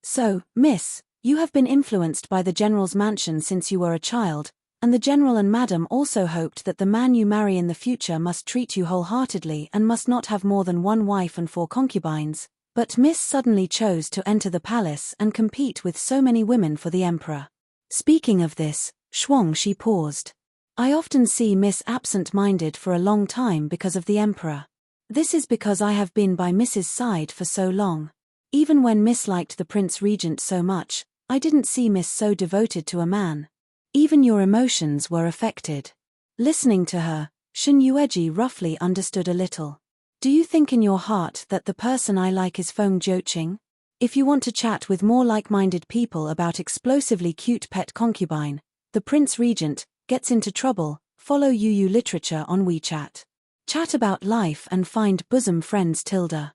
So, Miss, you have been influenced by the general's mansion since you were a child, and the general and madam also hoped that the man you marry in the future must treat you wholeheartedly and must not have more than one wife and 4 concubines, but Miss suddenly chose to enter the palace and compete with so many women for the emperor. Speaking of this, she paused. I often see Miss absent-minded for a long time because of the emperor. This is because I have been by Miss's side for so long. Even when Miss liked the Prince Regent so much, I didn't see Miss so devoted to a man. Even your emotions were affected. Listening to her, Shen Yueji roughly understood a little. Do you think in your heart that the person I like is Feng Joqing? If you want to chat with more like-minded people about explosively cute pet concubine, the Prince Regent, gets into trouble, follow Yu Literature on WeChat. Chat about life and find bosom friends Tilda.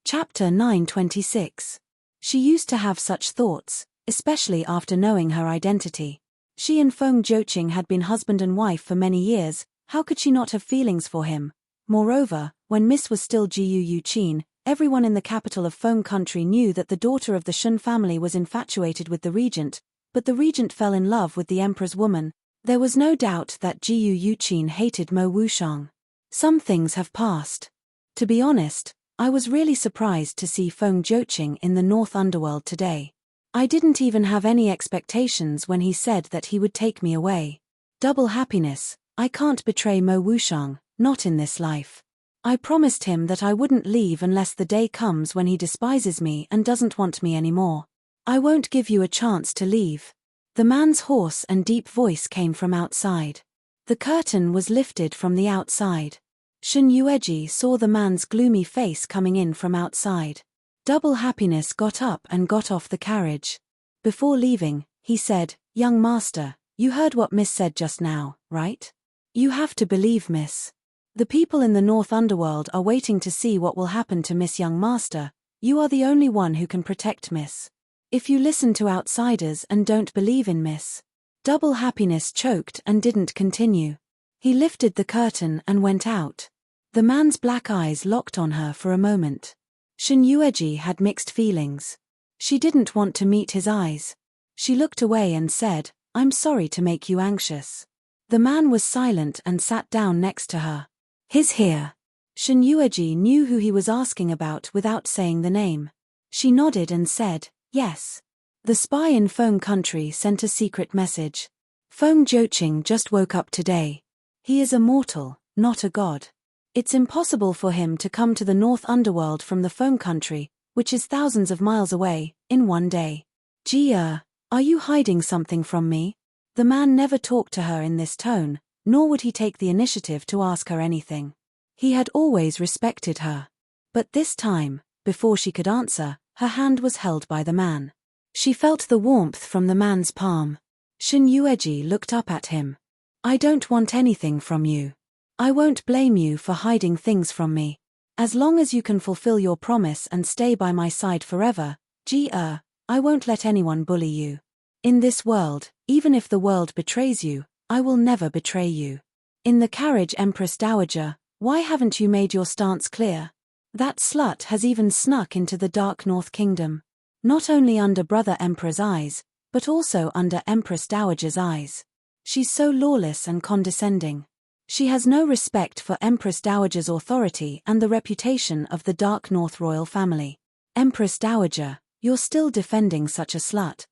Chapter 926. She used to have such thoughts, especially after knowing her identity. She and Feng Joqing had been husband and wife for many years, how could she not have feelings for him? Moreover, when Miss was still Gu Yuqin, everyone in the capital of Feng country knew that the daughter of the Shun family was infatuated with the regent, but the regent fell in love with the emperor's woman. There was no doubt that Gu Yuqin hated Mo Wushang. Some things have passed. To be honest, I was really surprised to see Feng Joqing in the North Underworld today. I didn't even have any expectations when he said that he would take me away. Double happiness, I can't betray Mo Wushang, not in this life. I promised him that I wouldn't leave unless the day comes when he despises me and doesn't want me anymore. I won't give you a chance to leave. The man's hoarse and deep voice came from outside. The curtain was lifted from the outside. Shen Yueji saw the man's gloomy face coming in from outside. Double happiness got up and got off the carriage. Before leaving, he said, "Young master, you heard what Miss said just now, right? You have to believe Miss. The people in the North Underworld are waiting to see what will happen to Miss Young Master. You are the only one who can protect Miss. If you listen to outsiders and don't believe in Miss." Double happiness choked and didn't continue. He lifted the curtain and went out. The man's black eyes locked on her for a moment. Shen Yueji had mixed feelings. She didn't want to meet his eyes. She looked away and said, "I'm sorry to make you anxious." The man was silent and sat down next to her. "He's here." Shen Yueji knew who he was asking about without saying the name. She nodded and said, "Yes." The spy in Feng country sent a secret message. Feng Joqing just woke up today. He is a mortal, not a god. It's impossible for him to come to the North Underworld from the Feng country, which is thousands of miles away, in one day. "Jia, are you hiding something from me?" The man never talked to her in this tone, nor would he take the initiative to ask her anything. He had always respected her. But this time, before she could answer, her hand was held by the man. She felt the warmth from the man's palm. Shen Yueji looked up at him. "I don't want anything from you. I won't blame you for hiding things from me. As long as you can fulfill your promise and stay by my side forever, Jia, I won't let anyone bully you. In this world, even if the world betrays you, I will never betray you. In the carriage, Empress Dowager, why haven't you made your stance clear? That slut has even snuck into the Dark North Kingdom. Not only under Brother Emperor's eyes, but also under Empress Dowager's eyes. She's so lawless and condescending. She has no respect for Empress Dowager's authority and the reputation of the Dark North royal family. Empress Dowager, you're still defending such a slut.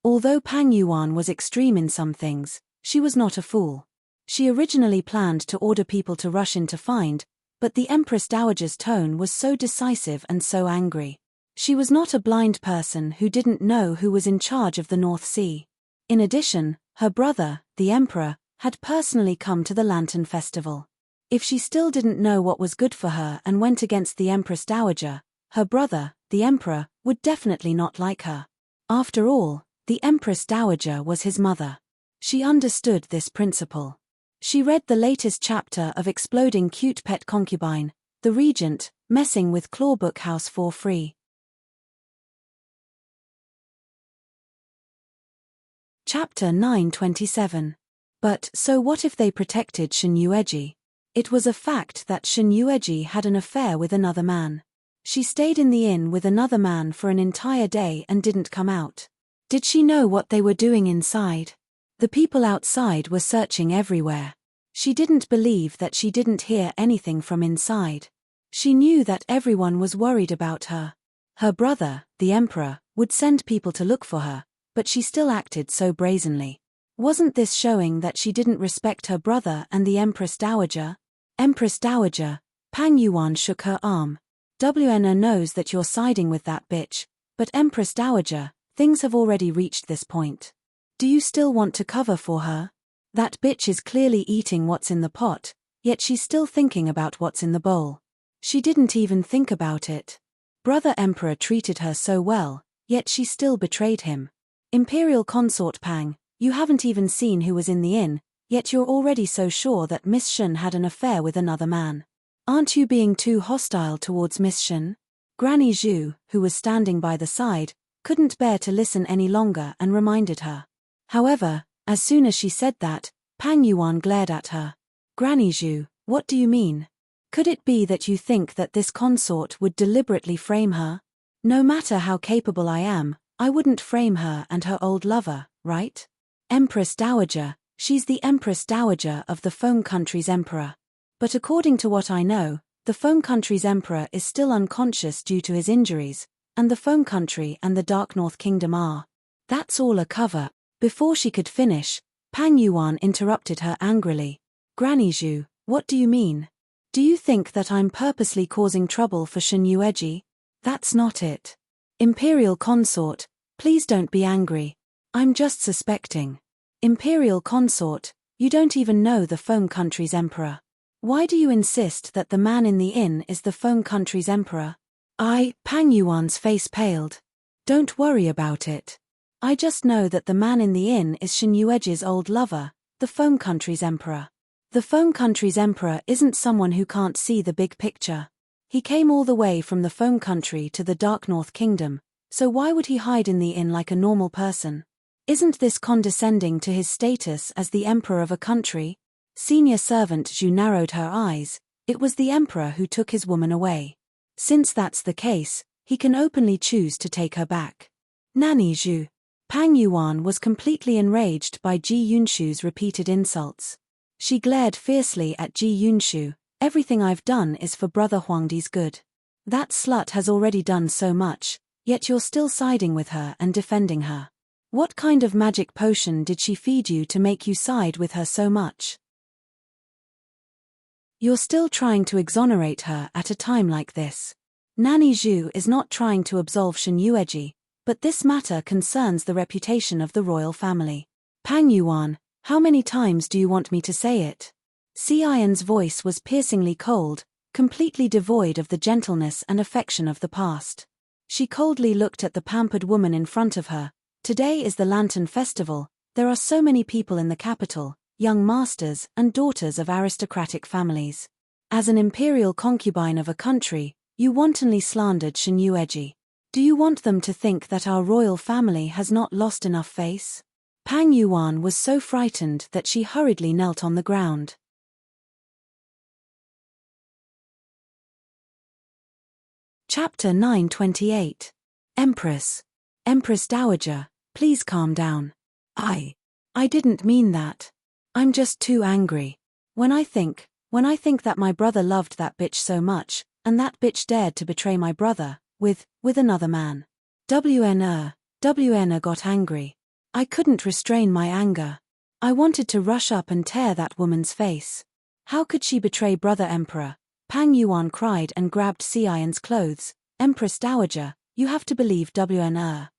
Although Pang Yuan was extreme in some things, she was not a fool. She originally planned to order people to rush in to find, but the Empress Dowager's tone was so decisive and so angry. She was not a blind person who didn't know who was in charge of the North Sea. In addition, her brother, the Emperor, had personally come to the Lantern Festival. If she still didn't know what was good for her and went against the Empress Dowager, her brother, the Emperor, would definitely not like her. After all, the Empress Dowager was his mother. She understood this principle. She read the latest chapter of Exploding Cute Pet Concubine, The Regent, Messing with Clawbook House for free. Chapter 927. But, so what if they protected Shen Yueji? It was a fact that Shen Yueji had an affair with another man. She stayed in the inn with another man for an entire day and didn't come out. Did she know what they were doing inside? The people outside were searching everywhere. She didn't believe that she didn't hear anything from inside. She knew that everyone was worried about her. Her brother, the Emperor, would send people to look for her, but she still acted so brazenly. Wasn't this showing that she didn't respect her brother and the Empress Dowager? Empress Dowager, Pang Yuan shook her arm. WNR knows that you're siding with that bitch, but Empress Dowager, things have already reached this point. Do you still want to cover for her? That bitch is clearly eating what's in the pot, yet she's still thinking about what's in the bowl. She didn't even think about it. Brother Emperor treated her so well, yet she still betrayed him. Imperial Consort Pang, you haven't even seen who was in the inn, yet you're already so sure that Miss Shen had an affair with another man. Aren't you being too hostile towards Miss Shen? Granny Zhu, who was standing by the side, couldn't bear to listen any longer and reminded her. However, as soon as she said that, Pang Yuan glared at her. Granny Zhu, what do you mean? Could it be that you think that this consort would deliberately frame her? No matter how capable I am, I wouldn't frame her and her old lover, right? Empress Dowager, she's the Empress Dowager of the Foam Country's Emperor. But according to what I know, the Foam Country's Emperor is still unconscious due to his injuries, and the Foam Country and the Dark North Kingdom are. That's all a cover. Before she could finish, Pang Yuan interrupted her angrily. Granny Zhu, what do you mean? Do you think that I'm purposely causing trouble for Shen Yueji? That's not it. Imperial Consort, please don't be angry. I'm just suspecting. Imperial Consort, you don't even know the Foam Country's Emperor. Why do you insist that the man in the inn is the Foam Country's Emperor? Pang Yuan's face paled. Don't worry about it. I just know that the man in the inn is Shen Yueji's old lover, the Foam Country's Emperor. The Foam Country's Emperor isn't someone who can't see the big picture. He came all the way from the Foam Country to the Dark North Kingdom, so why would he hide in the inn like a normal person? Isn't this condescending to his status as the Emperor of a country? Senior servant Zhu narrowed her eyes. It was the Emperor who took his woman away. Since that's the case, he can openly choose to take her back. Nanny Zhu. Pang Yuan was completely enraged by Ji Yunshu's repeated insults. She glared fiercely at Ji Yunshu. Everything I've done is for Brother Huangdi's good. That slut has already done so much, yet you're still siding with her and defending her. What kind of magic potion did she feed you to make you side with her so much? You're still trying to exonerate her at a time like this. Nanny Zhu is not trying to absolve Shen Yueji, but this matter concerns the reputation of the royal family. Pang Yuan, how many times do you want me to say it? Xian's voice was piercingly cold, completely devoid of the gentleness and affection of the past. She coldly looked at the pampered woman in front of her. Today is the Lantern Festival. There are so many people in the capital, young masters and daughters of aristocratic families. As an imperial concubine of a country, you wantonly slandered Shen Yueji. Do you want them to think that our royal family has not lost enough face? Pang Yuan was so frightened that she hurriedly knelt on the ground. Chapter 928. Empress. Empress Dowager, please calm down. I didn't mean that. I'm just too angry. When I think that my brother loved that bitch so much, and that bitch dared to betray my brother, with another man. WN got angry. I couldn't restrain my anger. I wanted to rush up and tear that woman's face. How could she betray brother emperor? Pang Yuan cried and grabbed Xian's clothes. Empress Dowager, you have to believe WN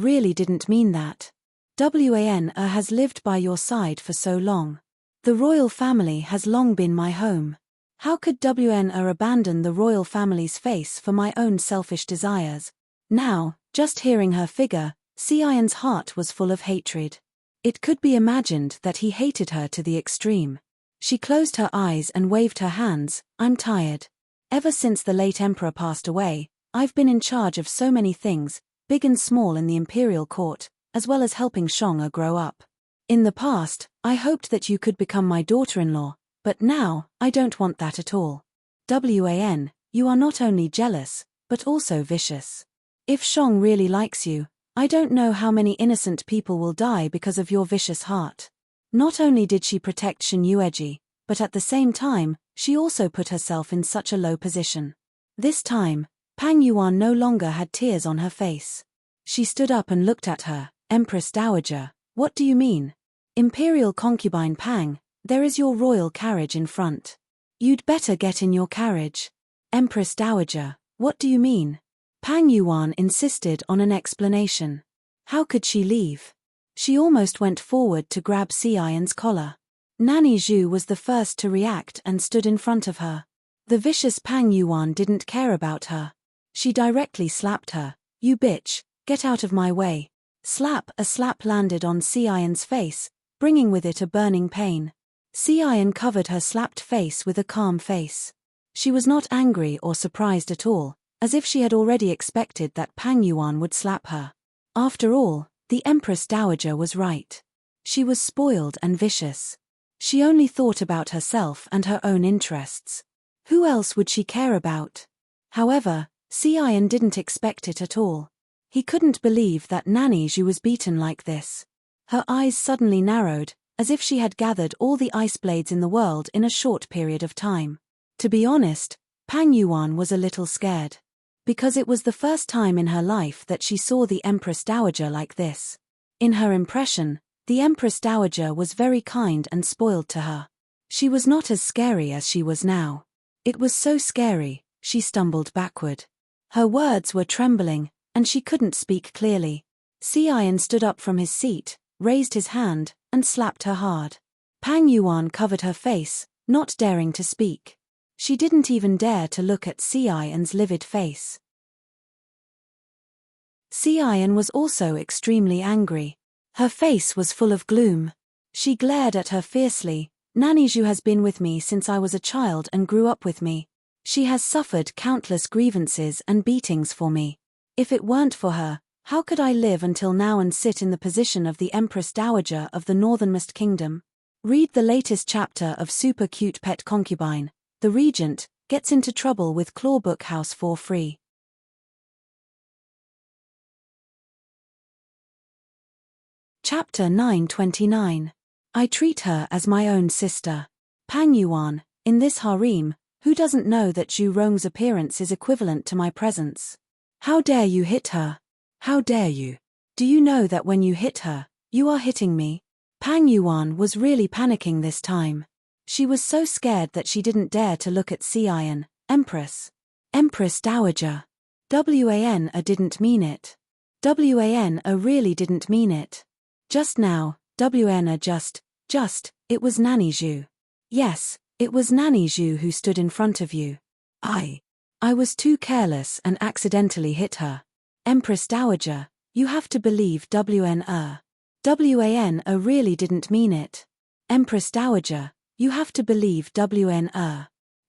really didn't mean that. WN has lived by your side for so long. The royal family has long been my home. How could WN abandon the royal family's face for my own selfish desires? Now, just hearing her figure, Xian's heart was full of hatred. It could be imagined that he hated her to the extreme. She closed her eyes and waved her hands. I'm tired. Ever since the late emperor passed away, I've been in charge of so many things, big and small in the imperial court, as well as helping Shang grow up. In the past, I hoped that you could become my daughter-in-law, but now, I don't want that at all. WN, you are not only jealous, but also vicious. If Shang really likes you, I don't know how many innocent people will die because of your vicious heart. Not only did she protect Shen Yueji, but at the same time, she also put herself in such a low position. This time, Pang Yuan no longer had tears on her face. She stood up and looked at her. Empress Dowager, what do you mean? Imperial concubine Pang, there is your royal carriage in front. You'd better get in your carriage. Empress Dowager, what do you mean? Pang Yuan insisted on an explanation. How could she leave? She almost went forward to grab Xian's collar. Nanny Zhu was the first to react and stood in front of her. The vicious Pang Yuan didn't care about her. She directly slapped her. You bitch, get out of my way. A slap landed on Xian's face, bringing with it a burning pain. Xian covered her slapped face with a calm face. She was not angry or surprised at all, as if she had already expected that Pang Yuan would slap her. After all, the Empress Dowager was right. She was spoiled and vicious. She only thought about herself and her own interests. Who else would she care about? However, Xian didn't expect it at all. He couldn't believe that Nanny Zhu was beaten like this. Her eyes suddenly narrowed, as if she had gathered all the ice blades in the world in a short period of time. To be honest, Pang Yuan was a little scared. Because it was the first time in her life that she saw the Empress Dowager like this. In her impression, the Empress Dowager was very kind and spoiled to her. She was not as scary as she was now. It was so scary, she stumbled backward. Her words were trembling, and she couldn't speak clearly. Xian stood up from his seat, raised his hand, and slapped her hard. Pang Yuan covered her face, not daring to speak. She didn't even dare to look at Xian's livid face. Xian was also extremely angry. Her face was full of gloom. She glared at her fiercely. Nanny Zhu has been with me since I was a child and grew up with me. She has suffered countless grievances and beatings for me. If it weren't for her, how could I live until now and sit in the position of the Empress Dowager of the Northernmost Kingdom? Read the latest chapter of Super Cute Pet Concubine. The Regent gets into trouble with Clawbook House for free. Chapter 929. I treat her as my own sister. Pang Yuan, in this harem, who doesn't know that Zhu Rong's appearance is equivalent to my presence? How dare you hit her? How dare you? Do you know that when you hit her, you are hitting me? Pang Yuan was really panicking this time. She was so scared that she didn't dare to look at Xian. Empress. Empress Dowager. WAN didn't mean it. WAN really didn't mean it. Just now, WN just, it was Nanny Zhu. Yes, it was Nanny Zhu who stood in front of you. I was too careless and accidentally hit her. Empress Dowager, you have to believe WN really didn't mean it. Empress Dowager, you have to believe WN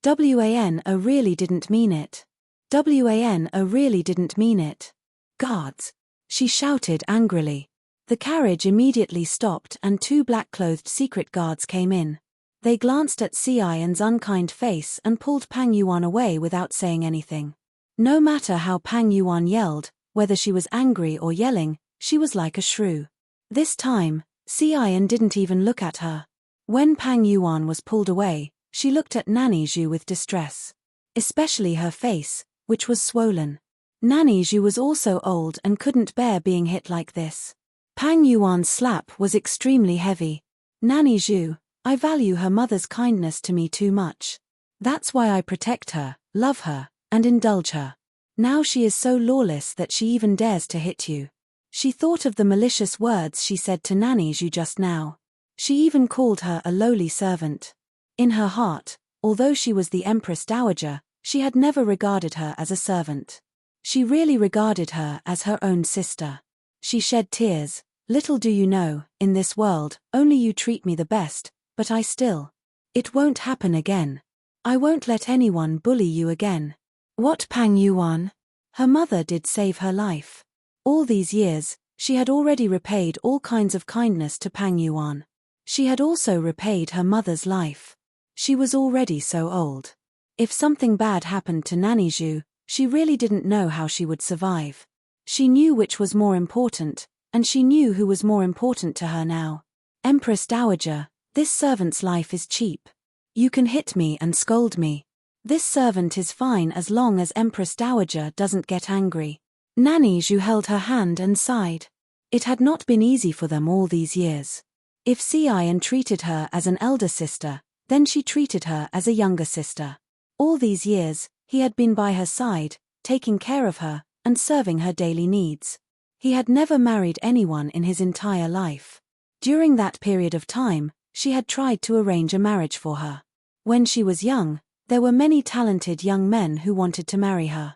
really didn't mean it. Wana really didn't mean it. Guards! She shouted angrily. The carriage immediately stopped and two black-clothed secret guards came in. They glanced at Xian's unkind face and pulled Pang Yuan away without saying anything. No matter how Pang Yuan yelled, whether she was angry or yelling, she was like a shrew. This time, Xian didn't even look at her. When Pang Yuan was pulled away, she looked at Nanny Zhu with distress. Especially her face, which was swollen. Nanny Zhu was also old and couldn't bear being hit like this. Pang Yuan's slap was extremely heavy. Nanny Zhu, I value her mother's kindness to me too much. That's why I protect her, love her, and indulge her. Now she is so lawless that she even dares to hit you. She thought of the malicious words she said to Nanny Zhu just now. She even called her a lowly servant. In her heart, although she was the Empress Dowager, she had never regarded her as a servant. She really regarded her as her own sister. She shed tears. Little do you know, in this world, only you treat me the best, but I still. It won't happen again. I won't let anyone bully you again. What, Pang Yuan? Her mother did save her life. All these years, she had already repaid all kinds of kindness to Pang Yuan. She had also repaid her mother's life. She was already so old. If something bad happened to Nanny Zhu, she really didn't know how she would survive. She knew which was more important, and she knew who was more important to her now. Empress Dowager, this servant's life is cheap. You can hit me and scold me. This servant is fine as long as Empress Dowager doesn't get angry. Nanny Zhu held her hand and sighed. It had not been easy for them all these years. If Xian treated her as an elder sister, then she treated her as a younger sister. All these years, he had been by her side, taking care of her, and serving her daily needs. He had never married anyone in his entire life. During that period of time, she had tried to arrange a marriage for her. When she was young, there were many talented young men who wanted to marry her.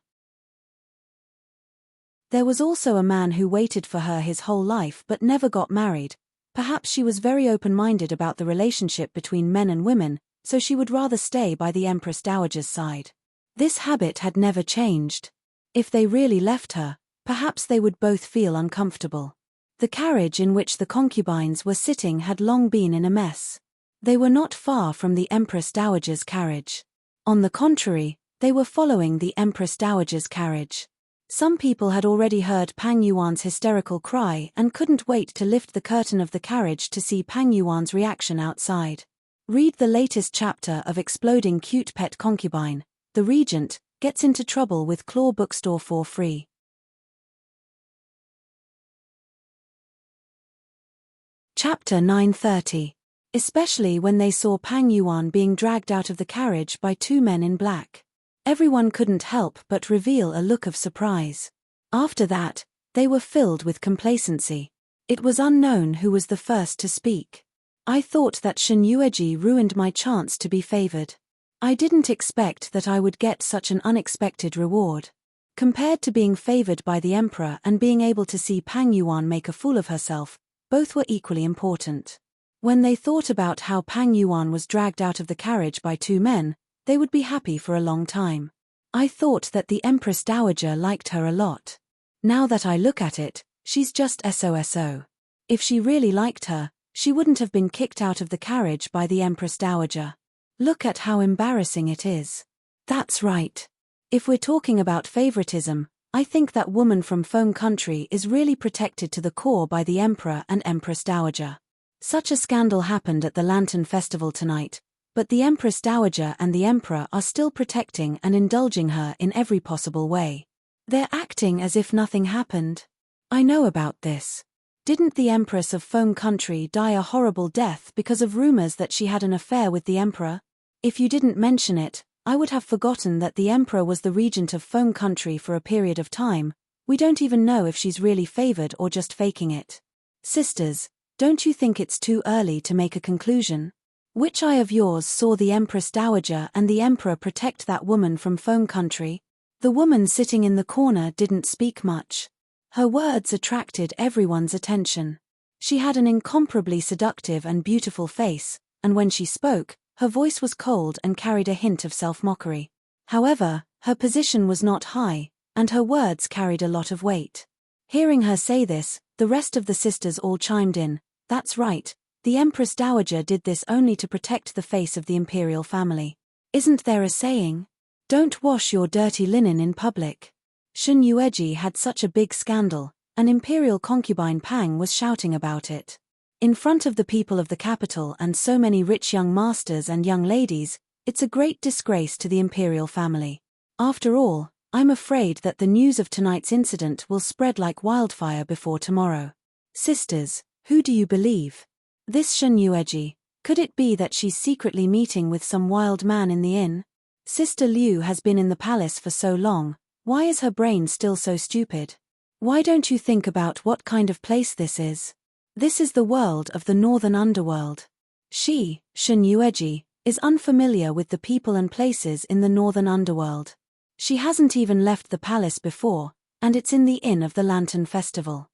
There was also a man who waited for her his whole life but never got married. Perhaps she was very open-minded about the relationship between men and women, so she would rather stay by the Empress Dowager's side. This habit had never changed. If they really left her, perhaps they would both feel uncomfortable. The carriage in which the concubines were sitting had long been in a mess. They were not far from the Empress Dowager's carriage. On the contrary, they were following the Empress Dowager's carriage. Some people had already heard Pang Yuan's hysterical cry and couldn't wait to lift the curtain of the carriage to see Pang Yuan's reaction outside. Read the latest chapter of Exploding Cute Pet Concubine. The Regent gets into trouble with Claw Bookstore for free. Chapter 930. Especially when they saw Pang Yuan being dragged out of the carriage by two men in black. Everyone couldn't help but reveal a look of surprise. After that, they were filled with complacency. It was unknown who was the first to speak. I thought that Shen Yueji ruined my chance to be favored. I didn't expect that I would get such an unexpected reward. Compared to being favored by the emperor and being able to see Pang Yuan make a fool of herself, both were equally important. When they thought about how Pang Yuan was dragged out of the carriage by two men, they would be happy for a long time. I thought that the Empress Dowager liked her a lot. Now that I look at it, she's just SOSO. If she really liked her, she wouldn't have been kicked out of the carriage by the Empress Dowager. Look at how embarrassing it is. That's right. If we're talking about favoritism, I think that woman from Feng country is really protected to the core by the Emperor and Empress Dowager. Such a scandal happened at the Lantern Festival tonight, but the Empress Dowager and the Emperor are still protecting and indulging her in every possible way. They're acting as if nothing happened. I know about this. Didn't the Empress of Feng country die a horrible death because of rumors that she had an affair with the Emperor? If you didn't mention it, I would have forgotten that the Emperor was the regent of Feng country for a period of time. We don't even know if she's really favored or just faking it. Sisters, don't you think it's too early to make a conclusion? Which eye of yours saw the Empress Dowager and the Emperor protect that woman from Feng country? The woman sitting in the corner didn't speak much. Her words attracted everyone's attention. She had an incomparably seductive and beautiful face, and when she spoke, her voice was cold and carried a hint of self-mockery. However, Her position was not high, and her words carried a lot of weight. Hearing her say this, the rest of the sisters all chimed in. That's right, the Empress Dowager did this only to protect the face of the imperial family. Isn't there a saying? Don't wash your dirty linen in public. Shun Yueji had such a big scandal, an imperial concubine Pang was shouting about it. In front of the people of the capital and so many rich young masters and young ladies, it's a great disgrace to the imperial family. After all, I'm afraid that the news of tonight's incident will spread like wildfire before tomorrow. Sisters, who do you believe? This Shun Yueji, could it be that she's secretly meeting with some wild man in the inn? Sister Liu has been in the palace for so long, why is her brain still so stupid? Why don't you think about what kind of place this is? This is the world of the northern underworld. She, Shun Yueji, is unfamiliar with the people and places in the northern underworld. She hasn't even left the palace before, and it's in the inn of the Lantern Festival.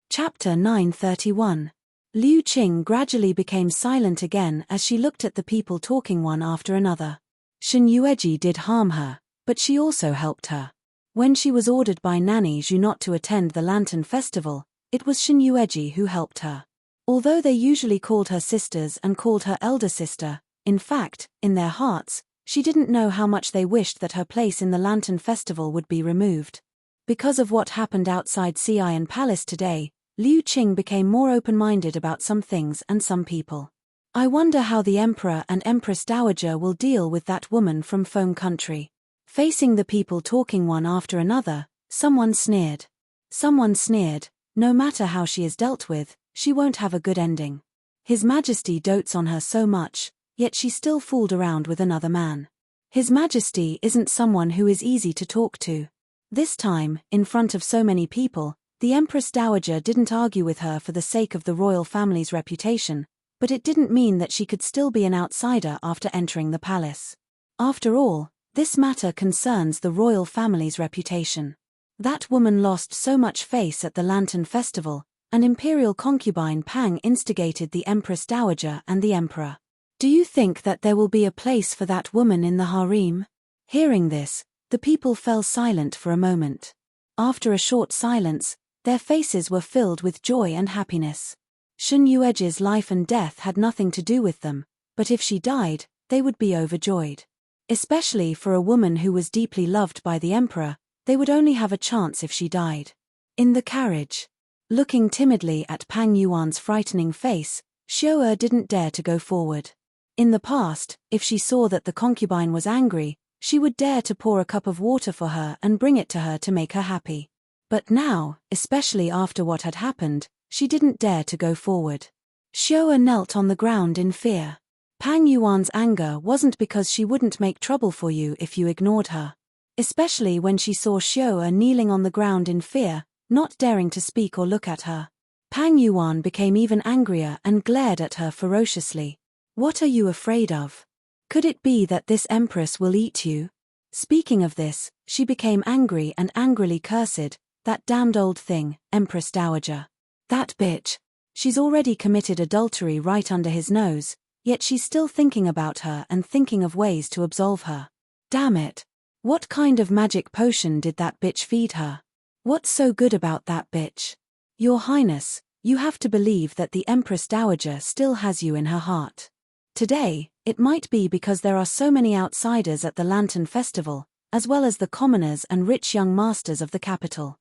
Chapter 931. Liu Qing gradually became silent again as she looked at the people talking one after another. Shun Yueji did harm her, but she also helped her. When she was ordered by Nanny Zhu not to attend the Lantern Festival, it was Shun Yueji who helped her. Although they usually called her sisters and called her elder sister, in fact, in their hearts, she didn't know how much they wished that her place in the Lantern Festival would be removed. Because of what happened outside Xi'an Palace today, Liu Qing became more open-minded about some things and some people. I wonder how the Emperor and Empress Dowager will deal with that woman from Foam Country. Facing the people talking one after another, someone sneered. Someone sneered, no matter how she is dealt with, she won't have a good ending. His Majesty dotes on her so much, yet she still fooled around with another man. His Majesty isn't someone who is easy to talk to. This time, in front of so many people, the Empress Dowager didn't argue with her for the sake of the royal family's reputation, but it didn't mean that she could still be an outsider after entering the palace. After all, this matter concerns the royal family's reputation. That woman lost so much face at the Lantern Festival, and imperial concubine Pang instigated the Empress Dowager and the Emperor. Do you think that there will be a place for that woman in the harem? Hearing this, the people fell silent for a moment. After a short silence, their faces were filled with joy and happiness. Shun Yueji's life and death had nothing to do with them, but if she died, they would be overjoyed. Especially for a woman who was deeply loved by the Emperor, they would only have a chance if she died. In the carriage. Looking timidly at Pang Yuan's frightening face, Xiao didn't dare to go forward. In the past, if she saw that the concubine was angry, she would dare to pour a cup of water for her and bring it to her to make her happy. But now, especially after what had happened, she didn't dare to go forward. Xiao knelt on the ground in fear. Pang Yuan's anger wasn't because she wouldn't make trouble for you if you ignored her. Especially when she saw Xiao kneeling on the ground in fear, not daring to speak or look at her. Pang Yuan became even angrier and glared at her ferociously. What are you afraid of? Could it be that this empress will eat you? Speaking of this, she became angry and angrily cursed, that damned old thing, Empress Dowager. That bitch. She's already committed adultery right under his nose, yet she's still thinking about her and thinking of ways to absolve her. Damn it. What kind of magic potion did that bitch feed her? What's so good about that bitch? Your Highness, you have to believe that the Empress Dowager still has you in her heart. Today, it might be because there are so many outsiders at the Lantern Festival, as well as the commoners and rich young masters of the capital.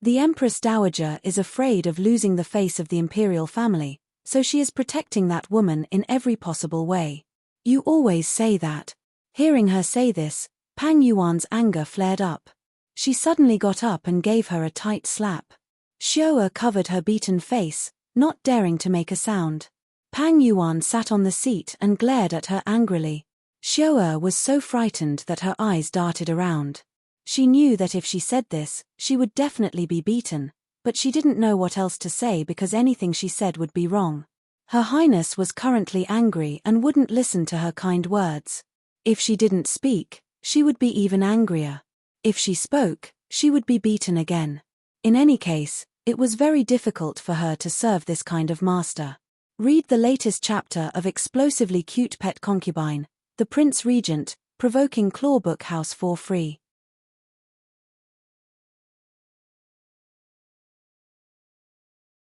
The Empress Dowager is afraid of losing the face of the imperial family, so she is protecting that woman in every possible way. You always say that. Hearing her say this, Pang Yuan's anger flared up. She suddenly got up and gave her a tight slap. Xiao covered her beaten face, not daring to make a sound. Pang Yuan sat on the seat and glared at her angrily. Xiao was so frightened that her eyes darted around. She knew that if she said this, she would definitely be beaten, but she didn't know what else to say because anything she said would be wrong. Her Highness was currently angry and wouldn't listen to her kind words. If she didn't speak, she would be even angrier. If she spoke, she would be beaten again. In any case, It was very difficult for her to serve this kind of master. Read the latest chapter of Explosively Cute Pet Concubine, The Prince Regent, Provoking Clawbook House for free.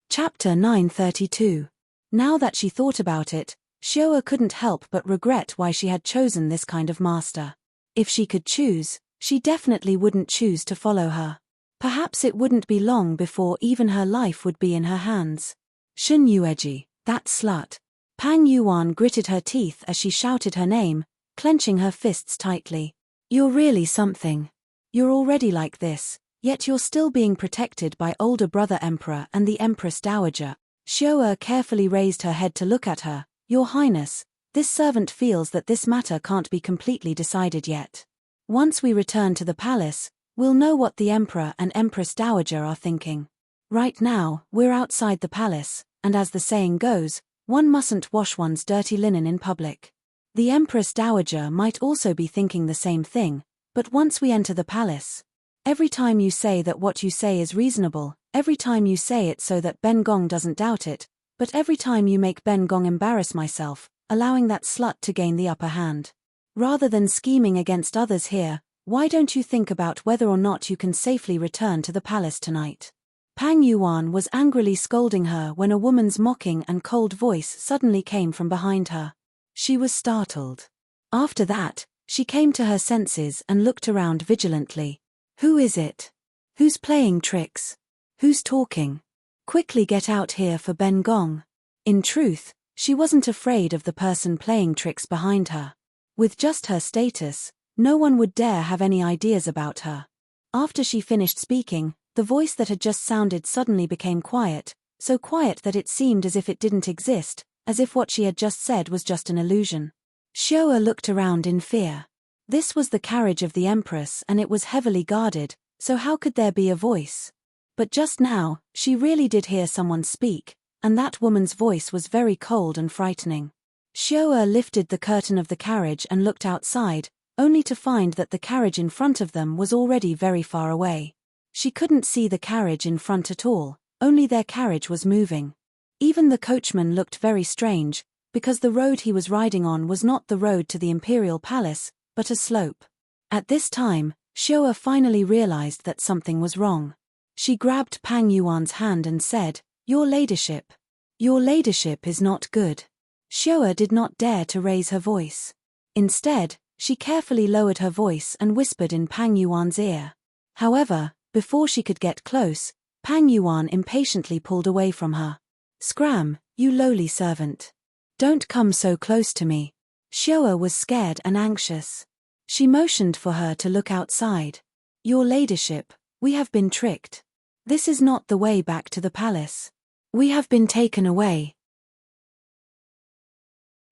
Chapter 932. Now that she thought about it, Showa couldn't help but regret why she had chosen this kind of master. If she could choose, she definitely wouldn't choose to follow her. Perhaps it wouldn't be long before even her life would be in her hands. Shun Yueji, that slut. Pang Yuan gritted her teeth as she shouted her name, clenching her fists tightly. You're really something. You're already like this, yet you're still being protected by older brother Emperor and the Empress Dowager. Showa carefully raised her head to look at her. Your Highness, this servant feels that this matter can't be completely decided yet. Once we return to the palace, we'll know what the Emperor and Empress Dowager are thinking. Right now, we're outside the palace, and as the saying goes, one mustn't wash one's dirty linen in public. The Empress Dowager might also be thinking the same thing, but once we enter the palace, every time you say that what you say is reasonable, every time you say it so that Ben Gong doesn't doubt it, but every time you make Ben Gong embarrass myself, allowing that slut to gain the upper hand. Rather than scheming against others here, why don't you think about whether or not you can safely return to the palace tonight? Pang Yuan was angrily scolding her when a woman's mocking and cold voice suddenly came from behind her. She was startled. After that, she came to her senses and looked around vigilantly. Who is it? Who's playing tricks? Who's talking? Quickly get out here for Ben Gong. In truth, she wasn't afraid of the person playing tricks behind her. With just her status, no one would dare have any ideas about her. After she finished speaking, the voice that had just sounded suddenly became quiet, so quiet that it seemed as if it didn't exist, as if what she had just said was just an illusion. Showa looked around in fear. This was the carriage of the Empress and it was heavily guarded, so how could there be a voice? But just now, she really did hear someone speak, and that woman's voice was very cold and frightening. Showa lifted the curtain of the carriage and looked outside, only to find that the carriage in front of them was already very far away. She couldn't see the carriage in front at all, only their carriage was moving. Even the coachman looked very strange, because the road he was riding on was not the road to the Imperial Palace, but a slope. At this time, Showa finally realized that something was wrong. She grabbed Pang Yuan's hand and said, Your ladyship. Your ladyship is not good. Showa did not dare to raise her voice. Instead, she carefully lowered her voice and whispered in Pang Yuan's ear. However, before she could get close, Pang Yuan impatiently pulled away from her. Scram, you lowly servant. Don't come so close to me. Showa was scared and anxious. She motioned for her to look outside. Your ladyship, we have been tricked. This is not the way back to the palace. We have been taken away.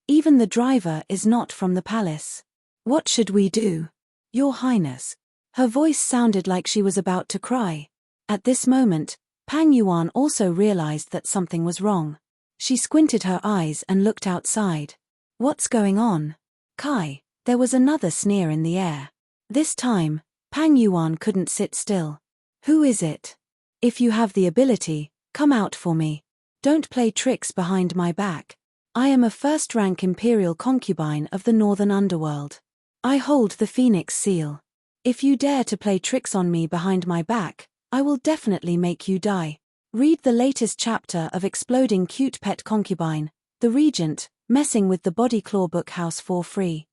Even the driver is not from the palace. What should we do? Your Highness. Her voice sounded like she was about to cry. At this moment, Pang Yuan also realized that something was wrong. She squinted her eyes and looked outside. What's going on? Kai, there was another sneer in the air. This time, Pang Yuan couldn't sit still. Who is it? If you have the ability, come out for me. Don't play tricks behind my back. I am a first-rank imperial concubine of the northern underworld. I hold the Phoenix seal. If you dare to play tricks on me behind my back, I will definitely make you die. Read the latest chapter of Exploding Cute Pet Concubine, The Regent, Messing with the Body Clawbook House for free.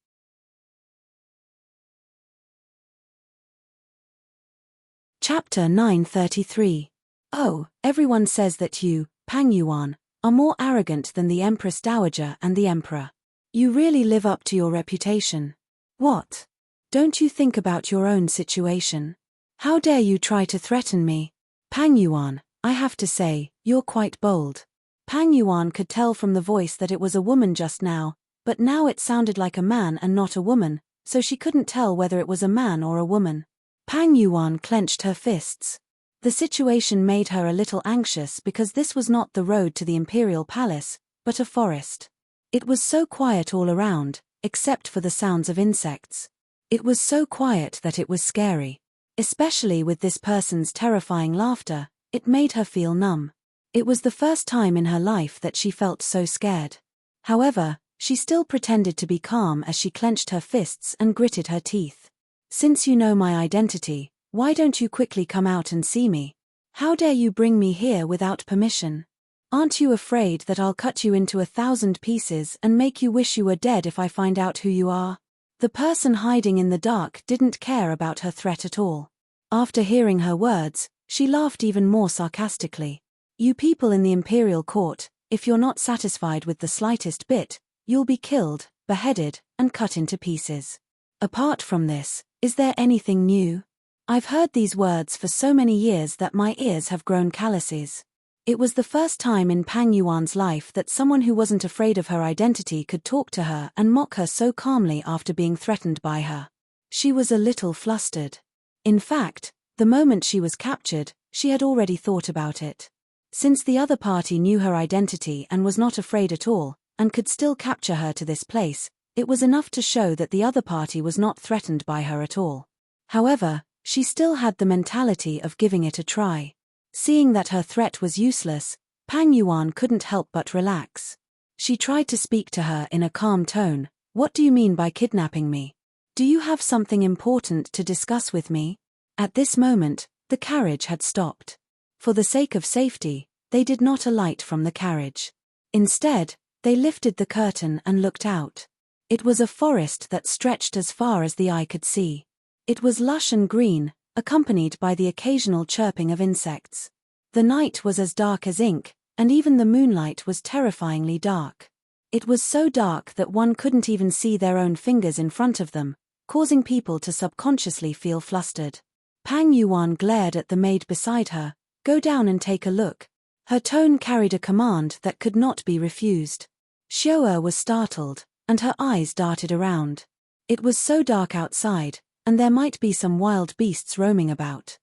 Chapter 933. Oh, everyone says that you, Pang Yuan, are more arrogant than the Empress Dowager and the Emperor. You really live up to your reputation. What? Don't you think about your own situation? How dare you try to threaten me? Pang Yuan, I have to say, you're quite bold. Pang Yuan could tell from the voice that it was a woman just now, but now it sounded like a man and not a woman, so she couldn't tell whether it was a man or a woman. Pang Yuan clenched her fists. The situation made her a little anxious because this was not the road to the Imperial Palace, but a forest. It was so quiet all around, except for the sounds of insects. It was so quiet that it was scary. Especially with this person's terrifying laughter, It made her feel numb. It was the first time in her life that she felt so scared. However, she still pretended to be calm as she clenched her fists and gritted her teeth. "Since you know my identity, why don't you quickly come out and see me? How dare you bring me here without permission? Aren't you afraid that I'll cut you into 1,000 pieces and make you wish you were dead if I find out who you are?" The person hiding in the dark didn't care about her threat at all. After hearing her words, she laughed even more sarcastically. "You people in the imperial court, if you're not satisfied with the slightest bit, you'll be killed, beheaded, and cut into pieces. Apart from this, is there anything new? I've heard these words for so many years that my ears have grown calluses." It was the first time in Pang Yuan's life that someone who wasn't afraid of her identity could talk to her and mock her so calmly after being threatened by her. She was a little flustered. In fact, the moment she was captured, she had already thought about it. Since the other party knew her identity and was not afraid at all, and could still capture her to this place, it was enough to show that the other party was not threatened by her at all. However, she still had the mentality of giving it a try. Seeing that her threat was useless, Pang Yuan couldn't help but relax. She tried to speak to her in a calm tone. "What do you mean by kidnapping me? Do you have something important to discuss with me?" At this moment, the carriage had stopped. For the sake of safety, they did not alight from the carriage. Instead, they lifted the curtain and looked out. It was a forest that stretched as far as the eye could see. It was lush and green, accompanied by the occasional chirping of insects. The night was as dark as ink, and even the moonlight was terrifyingly dark. It was so dark that one couldn't even see their own fingers in front of them, causing people to subconsciously feel flustered. Pang Yuan glared at the maid beside her. "Go down and take a look." Her tone carried a command that could not be refused. Xiao was startled, and her eyes darted around. It was so dark outside, and there might be some wild beasts roaming about.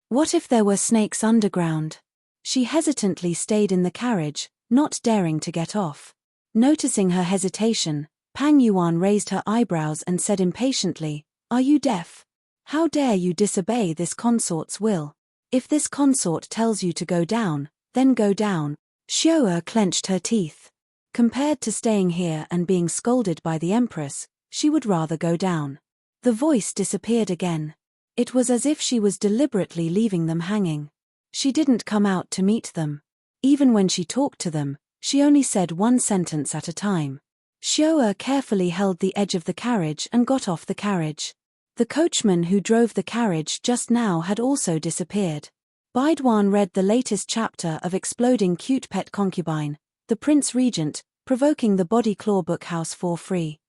What if there were snakes underground? She hesitantly stayed in the carriage, not daring to get off. Noticing her hesitation, Pang Yuan raised her eyebrows and said impatiently, "Are you deaf? How dare you disobey this consort's will? If this consort tells you to go down, then go down." Xiao clenched her teeth. Compared to staying here and being scolded by the Empress, she would rather go down. The voice disappeared again. It was as if she was deliberately leaving them hanging. She didn't come out to meet them. Even when she talked to them, she only said one sentence at a time. Xiao carefully held the edge of the carriage and got off the carriage. The coachman who drove the carriage just now had also disappeared. Baiduan read the latest chapter of Exploding Cute Pet Concubine, the Prince Regent, provoking the Body Claw Book House for free.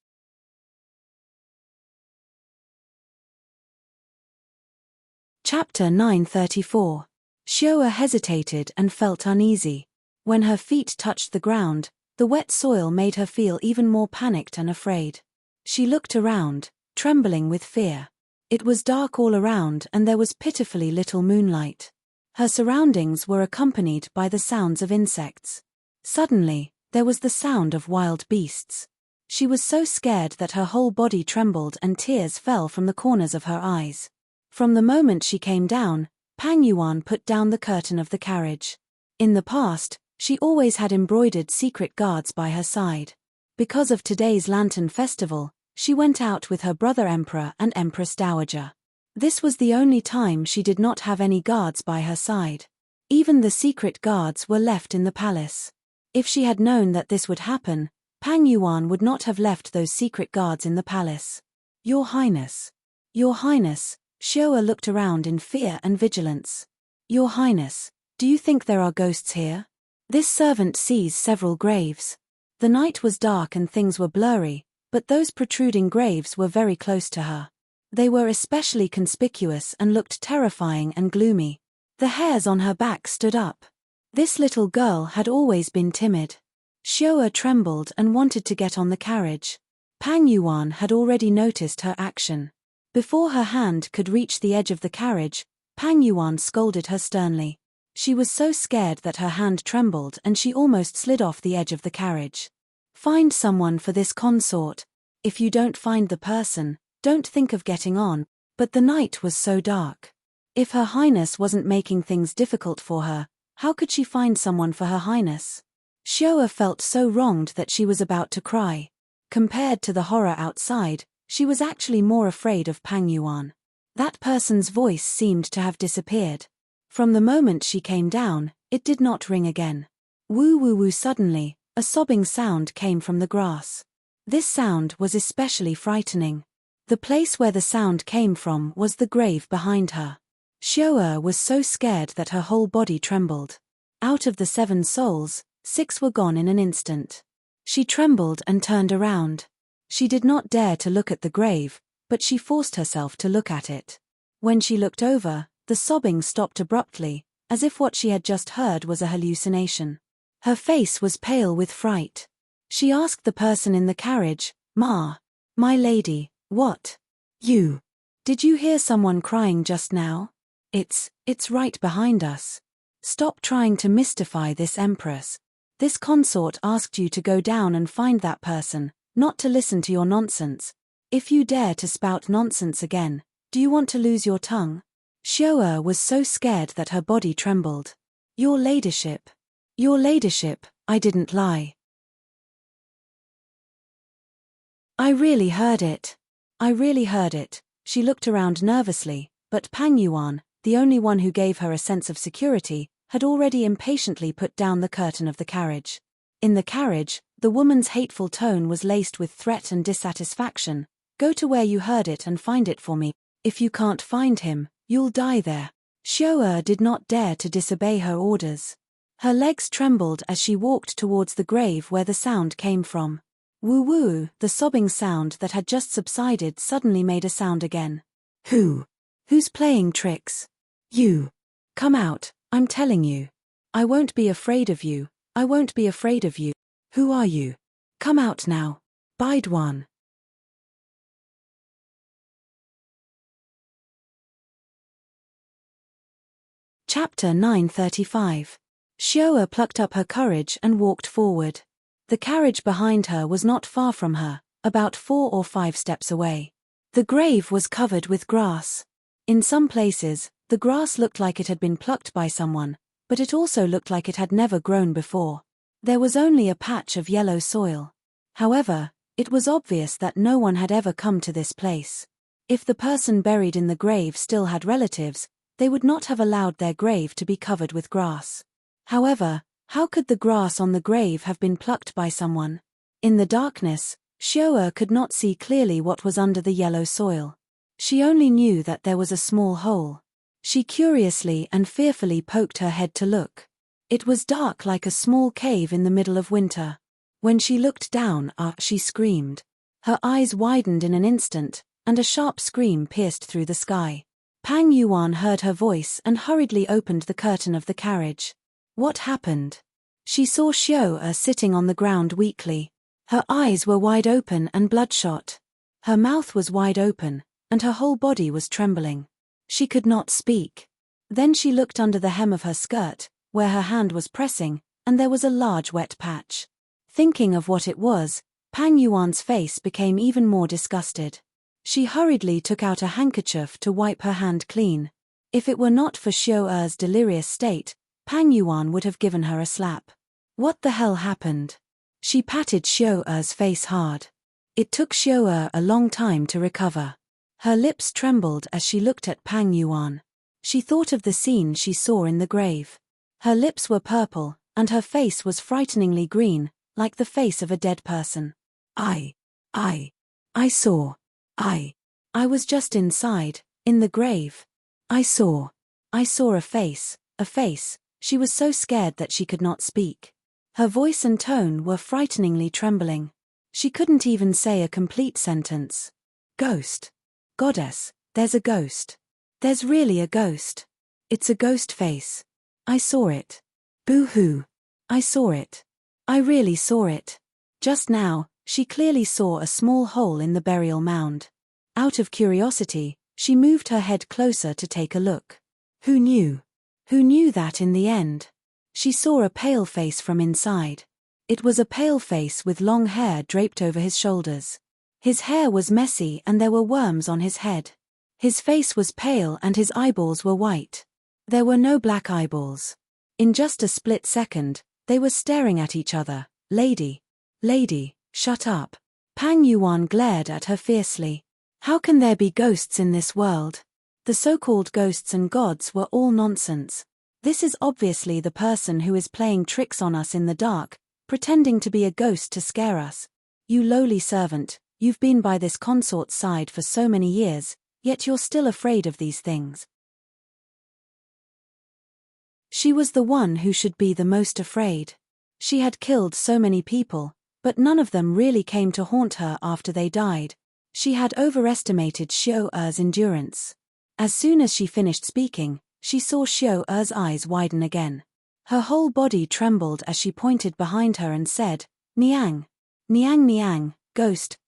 Chapter 934. Xiao hesitated and felt uneasy. When her feet touched the ground, the wet soil made her feel even more panicked and afraid. She looked around, trembling with fear. It was dark all around and there was pitifully little moonlight. Her surroundings were accompanied by the sounds of insects. Suddenly, there was the sound of wild beasts. She was so scared that her whole body trembled and tears fell from the corners of her eyes. From the moment she came down, Pang Yuan put down the curtain of the carriage. In the past, she always had embroidered secret guards by her side. Because of today's Lantern Festival, she went out with her brother Emperor and Empress Dowager. This was the only time she did not have any guards by her side. Even the secret guards were left in the palace. If she had known that this would happen, Pang Yuan would not have left those secret guards in the palace. "Your Highness. Your Highness." Xiao looked around in fear and vigilance. "Your Highness, do you think there are ghosts here? This servant sees several graves." The night was dark and things were blurry, but those protruding graves were very close to her. They were especially conspicuous and looked terrifying and gloomy. The hairs on her back stood up. This little girl had always been timid. Xiao trembled and wanted to get on the carriage. Pang Yuan had already noticed her action. Before her hand could reach the edge of the carriage, Pang Yuan scolded her sternly. She was so scared that her hand trembled and she almost slid off the edge of the carriage. "Find someone for this consort. If you don't find the person, don't think of getting on." But the night was so dark. If Her Highness wasn't making things difficult for her, how could she find someone for Her Highness? Xiao felt so wronged that she was about to cry. Compared to the horror outside, she was actually more afraid of Pang Yuan. That person's voice seemed to have disappeared. From the moment she came down, it did not ring again. Woo woo woo. Suddenly, a sobbing sound came from the grass. This sound was especially frightening. The place where the sound came from was the grave behind her. Xiao was so scared that her whole body trembled. Out of the 7 souls, 6 were gone in an instant. She trembled and turned around. She did not dare to look at the grave, but she forced herself to look at it. When she looked over, the sobbing stopped abruptly, as if what she had just heard was a hallucination. Her face was pale with fright. She asked the person in the carriage, "Ma, my lady, what? Did you hear someone crying just now? It's right behind us. Stop trying to mystify this empress. This consort asked you to go down and find that person, not to listen to your nonsense. If you dare to spout nonsense again, do you want to lose your tongue?" Xiao was so scared that her body trembled. Your ladyship, I didn't lie. I really heard it. She looked around nervously, but Pang Yuan, the only one who gave her a sense of security, had already impatiently put down the curtain of the carriage. In the carriage, the woman's hateful tone was laced with threat and dissatisfaction. "Go to where you heard it and find it for me. If you can't find him, you'll die there." Xiao did not dare to disobey her orders. Her legs trembled as she walked towards the grave where the sound came from. Woo-woo, the sobbing sound that had just subsided suddenly made a sound again. Who's playing tricks? You. Come out, I'm telling you. I won't be afraid of you. Who are you? Come out now. Bide one. Chapter 935. Xiao plucked up her courage and walked forward. The carriage behind her was not far from her, about 4 or 5 steps away. The grave was covered with grass. In some places, the grass looked like it had been plucked by someone, but it also looked like it had never grown before. There was only a patch of yellow soil. However, it was obvious that no one had ever come to this place. If the person buried in the grave still had relatives, they would not have allowed their grave to be covered with grass. However, how could the grass on the grave have been plucked by someone? In the darkness, Xiao could not see clearly what was under the yellow soil. She only knew that there was a small hole. She curiously and fearfully poked her head to look. It was dark like a small cave in the middle of winter. When she looked down, she screamed. Her eyes widened in an instant, and a sharp scream pierced through the sky. Pang Yuan heard her voice and hurriedly opened the curtain of the carriage. What happened? She saw Xiao sitting on the ground weakly. Her eyes were wide open and bloodshot. Her mouth was wide open, and her whole body was trembling. She could not speak. Then she looked under the hem of her skirt, where her hand was pressing, and there was a large wet patch. Thinking of what it was, Pang Yuan's face became even more disgusted. She hurriedly took out a handkerchief to wipe her hand clean. If it were not for Xiao's delirious state, Pang Yuan would have given her a slap. What the hell happened? She patted Xiao's face hard. It took Xiao a long time to recover. Her lips trembled as she looked at Pang Yuan. She thought of the scene she saw in the grave. Her lips were purple, and her face was frighteningly green, like the face of a dead person. I was just inside, in the grave. I saw a face. She was so scared that she could not speak. Her voice and tone were frighteningly trembling. She couldn't even say a complete sentence. Ghost. Goddess, there's a ghost. There's really a ghost. It's a ghost face. I saw it. Boo-hoo. I saw it. I really saw it. Just now, she clearly saw a small hole in the burial mound. Out of curiosity, she moved her head closer to take a look. Who knew? Who knew that in the end? She saw a pale face from inside. It was a pale face with long hair draped over his shoulders. His hair was messy and there were worms on his head. His face was pale and his eyeballs were white. There were no black eyeballs. In just a split second, they were staring at each other. Lady, shut up. Pang Yuan glared at her fiercely. How can there be ghosts in this world? The so-called ghosts and gods were all nonsense. This is obviously the person who is playing tricks on us in the dark, pretending to be a ghost to scare us. You lowly servant, you've been by this consort's side for so many years, yet you're still afraid of these things. She was the one who should be the most afraid. She had killed so many people, but none of them really came to haunt her after they died. She had overestimated Xiao Er's endurance. As soon as she finished speaking, she saw Xiao Er's eyes widen again. Her whole body trembled as she pointed behind her and said, Niang. Niang, ghost,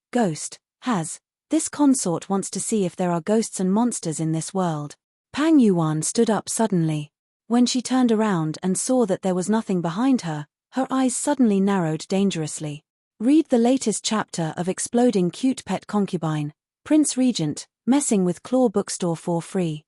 this consort wants to see if there are ghosts and monsters in this world. Pang Yuan stood up suddenly. When she turned around and saw that there was nothing behind her, her eyes suddenly narrowed dangerously. Read the latest chapter of Exploding Cute Pet Concubine, Prince Regent, Messing with Claw Bookstore for free.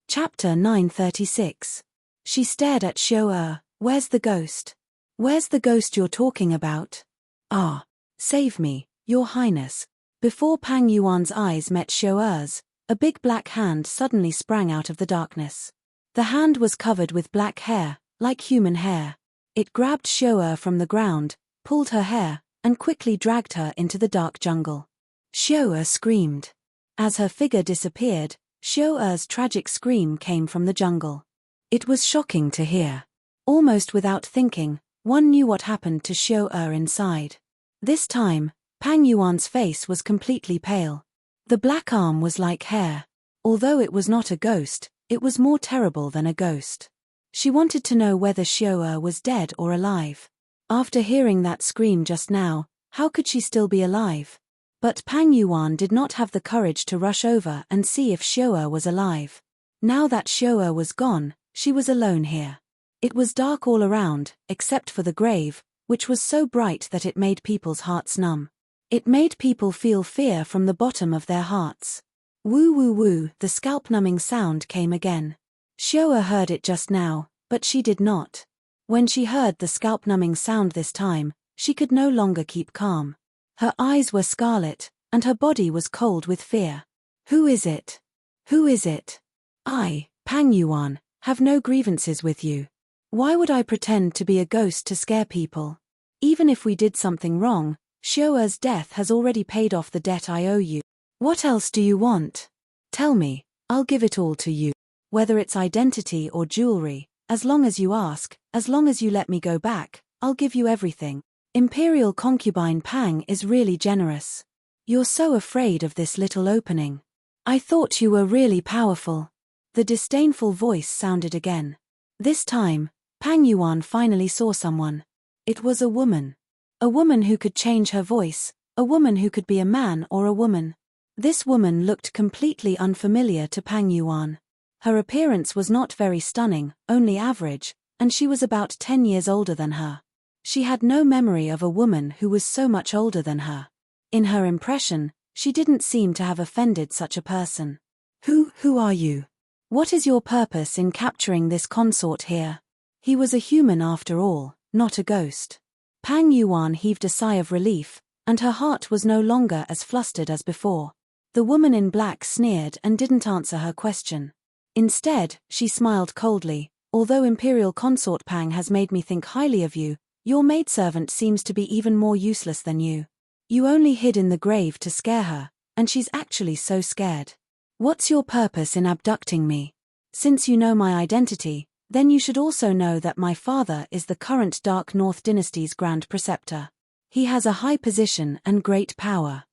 Chapter 936. She stared at Xiao Er. Where's the ghost? Where's the ghost you're talking about? Ah, save me, Your Highness. Before Pang Yuan's eyes met Xiao Er's, a big black hand suddenly sprang out of the darkness. The hand was covered with black hair, like human hair. It grabbed Xiao Er from the ground, pulled her hair, and quickly dragged her into the dark jungle. Xiao Er screamed. As her figure disappeared, Xiao Er's tragic scream came from the jungle. It was shocking to hear. Almost without thinking, one knew what happened to Xiao Er inside. This time, Pang Yuan's face was completely pale. The black arm was like hair. Although it was not a ghost, it was more terrible than a ghost. She wanted to know whether Xiao Er was dead or alive. After hearing that scream just now, how could she still be alive? But Pang Yuan did not have the courage to rush over and see if Xiao Er was alive. Now that Xiao Er was gone, she was alone here. It was dark all around, except for the grave, which was so bright that it made people's hearts numb. It made people feel fear from the bottom of their hearts. Woo woo woo, the scalp-numbing sound came again. Xiao Er heard it just now, but she did not. When she heard the scalp-numbing sound this time, she could no longer keep calm. Her eyes were scarlet, and her body was cold with fear. Who is it? Who is it? I, Pang Yuan, have no grievances with you. Why would I pretend to be a ghost to scare people? Even if we did something wrong, Xiao Er's death has already paid off the debt I owe you. What else do you want? Tell me, I'll give it all to you. Whether it's identity or jewelry, as long as you ask, as long as you let me go back, I'll give you everything. Imperial concubine Pang is really generous. You're so afraid of this little opening. I thought you were really powerful. The disdainful voice sounded again. This time, Pang Yuan finally saw someone. It was a woman. A woman who could change her voice, a woman who could be a man or a woman. This woman looked completely unfamiliar to Pang Yuan. Her appearance was not very stunning, only average, and she was about 10 years older than her. She had no memory of a woman who was so much older than her. In her impression, she didn't seem to have offended such a person. Who are you? What is your purpose in capturing this consort here? He was a human after all, not a ghost. Pang Yuan heaved a sigh of relief, and her heart was no longer as flustered as before. The woman in black sneered and didn't answer her question. Instead, she smiled coldly. Although Imperial Consort Pang has made me think highly of you, your maidservant seems to be even more useless than you. You only hid in the grave to scare her, and she's actually so scared. What's your purpose in abducting me? Since you know my identity, then you should also know that my father is the current Dark North Dynasty's Grand Preceptor. He has a high position and great power.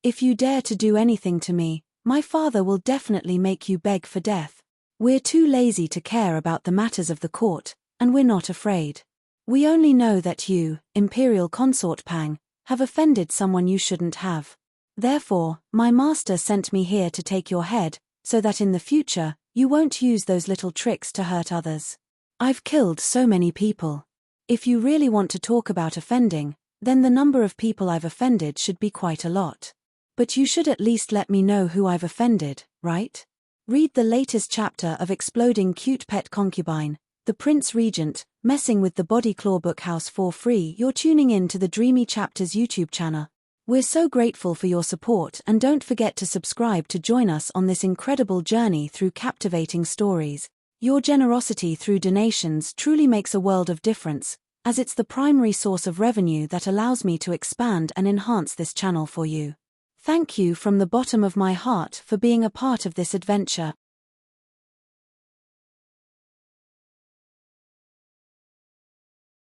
If you dare to do anything to me, my father will definitely make you beg for death. We're too lazy to care about the matters of the court, and we're not afraid. We only know that you, Imperial Consort Pang, have offended someone you shouldn't have. Therefore, my master sent me here to take your head, so that in the future, you won't use those little tricks to hurt others. I've killed so many people. If you really want to talk about offending, then the number of people I've offended should be quite a lot. But you should at least let me know who I've offended, right? Read the latest chapter of Exploding Cute Pet Concubine, The Prince Regent, Messing with the Body Claw Book House for free. You're tuning in to the Dreamy Chapters YouTube channel. We're so grateful for your support, and don't forget to subscribe to join us on this incredible journey through captivating stories. Your generosity through donations truly makes a world of difference, as it's the primary source of revenue that allows me to expand and enhance this channel for you. Thank you from the bottom of my heart for being a part of this adventure.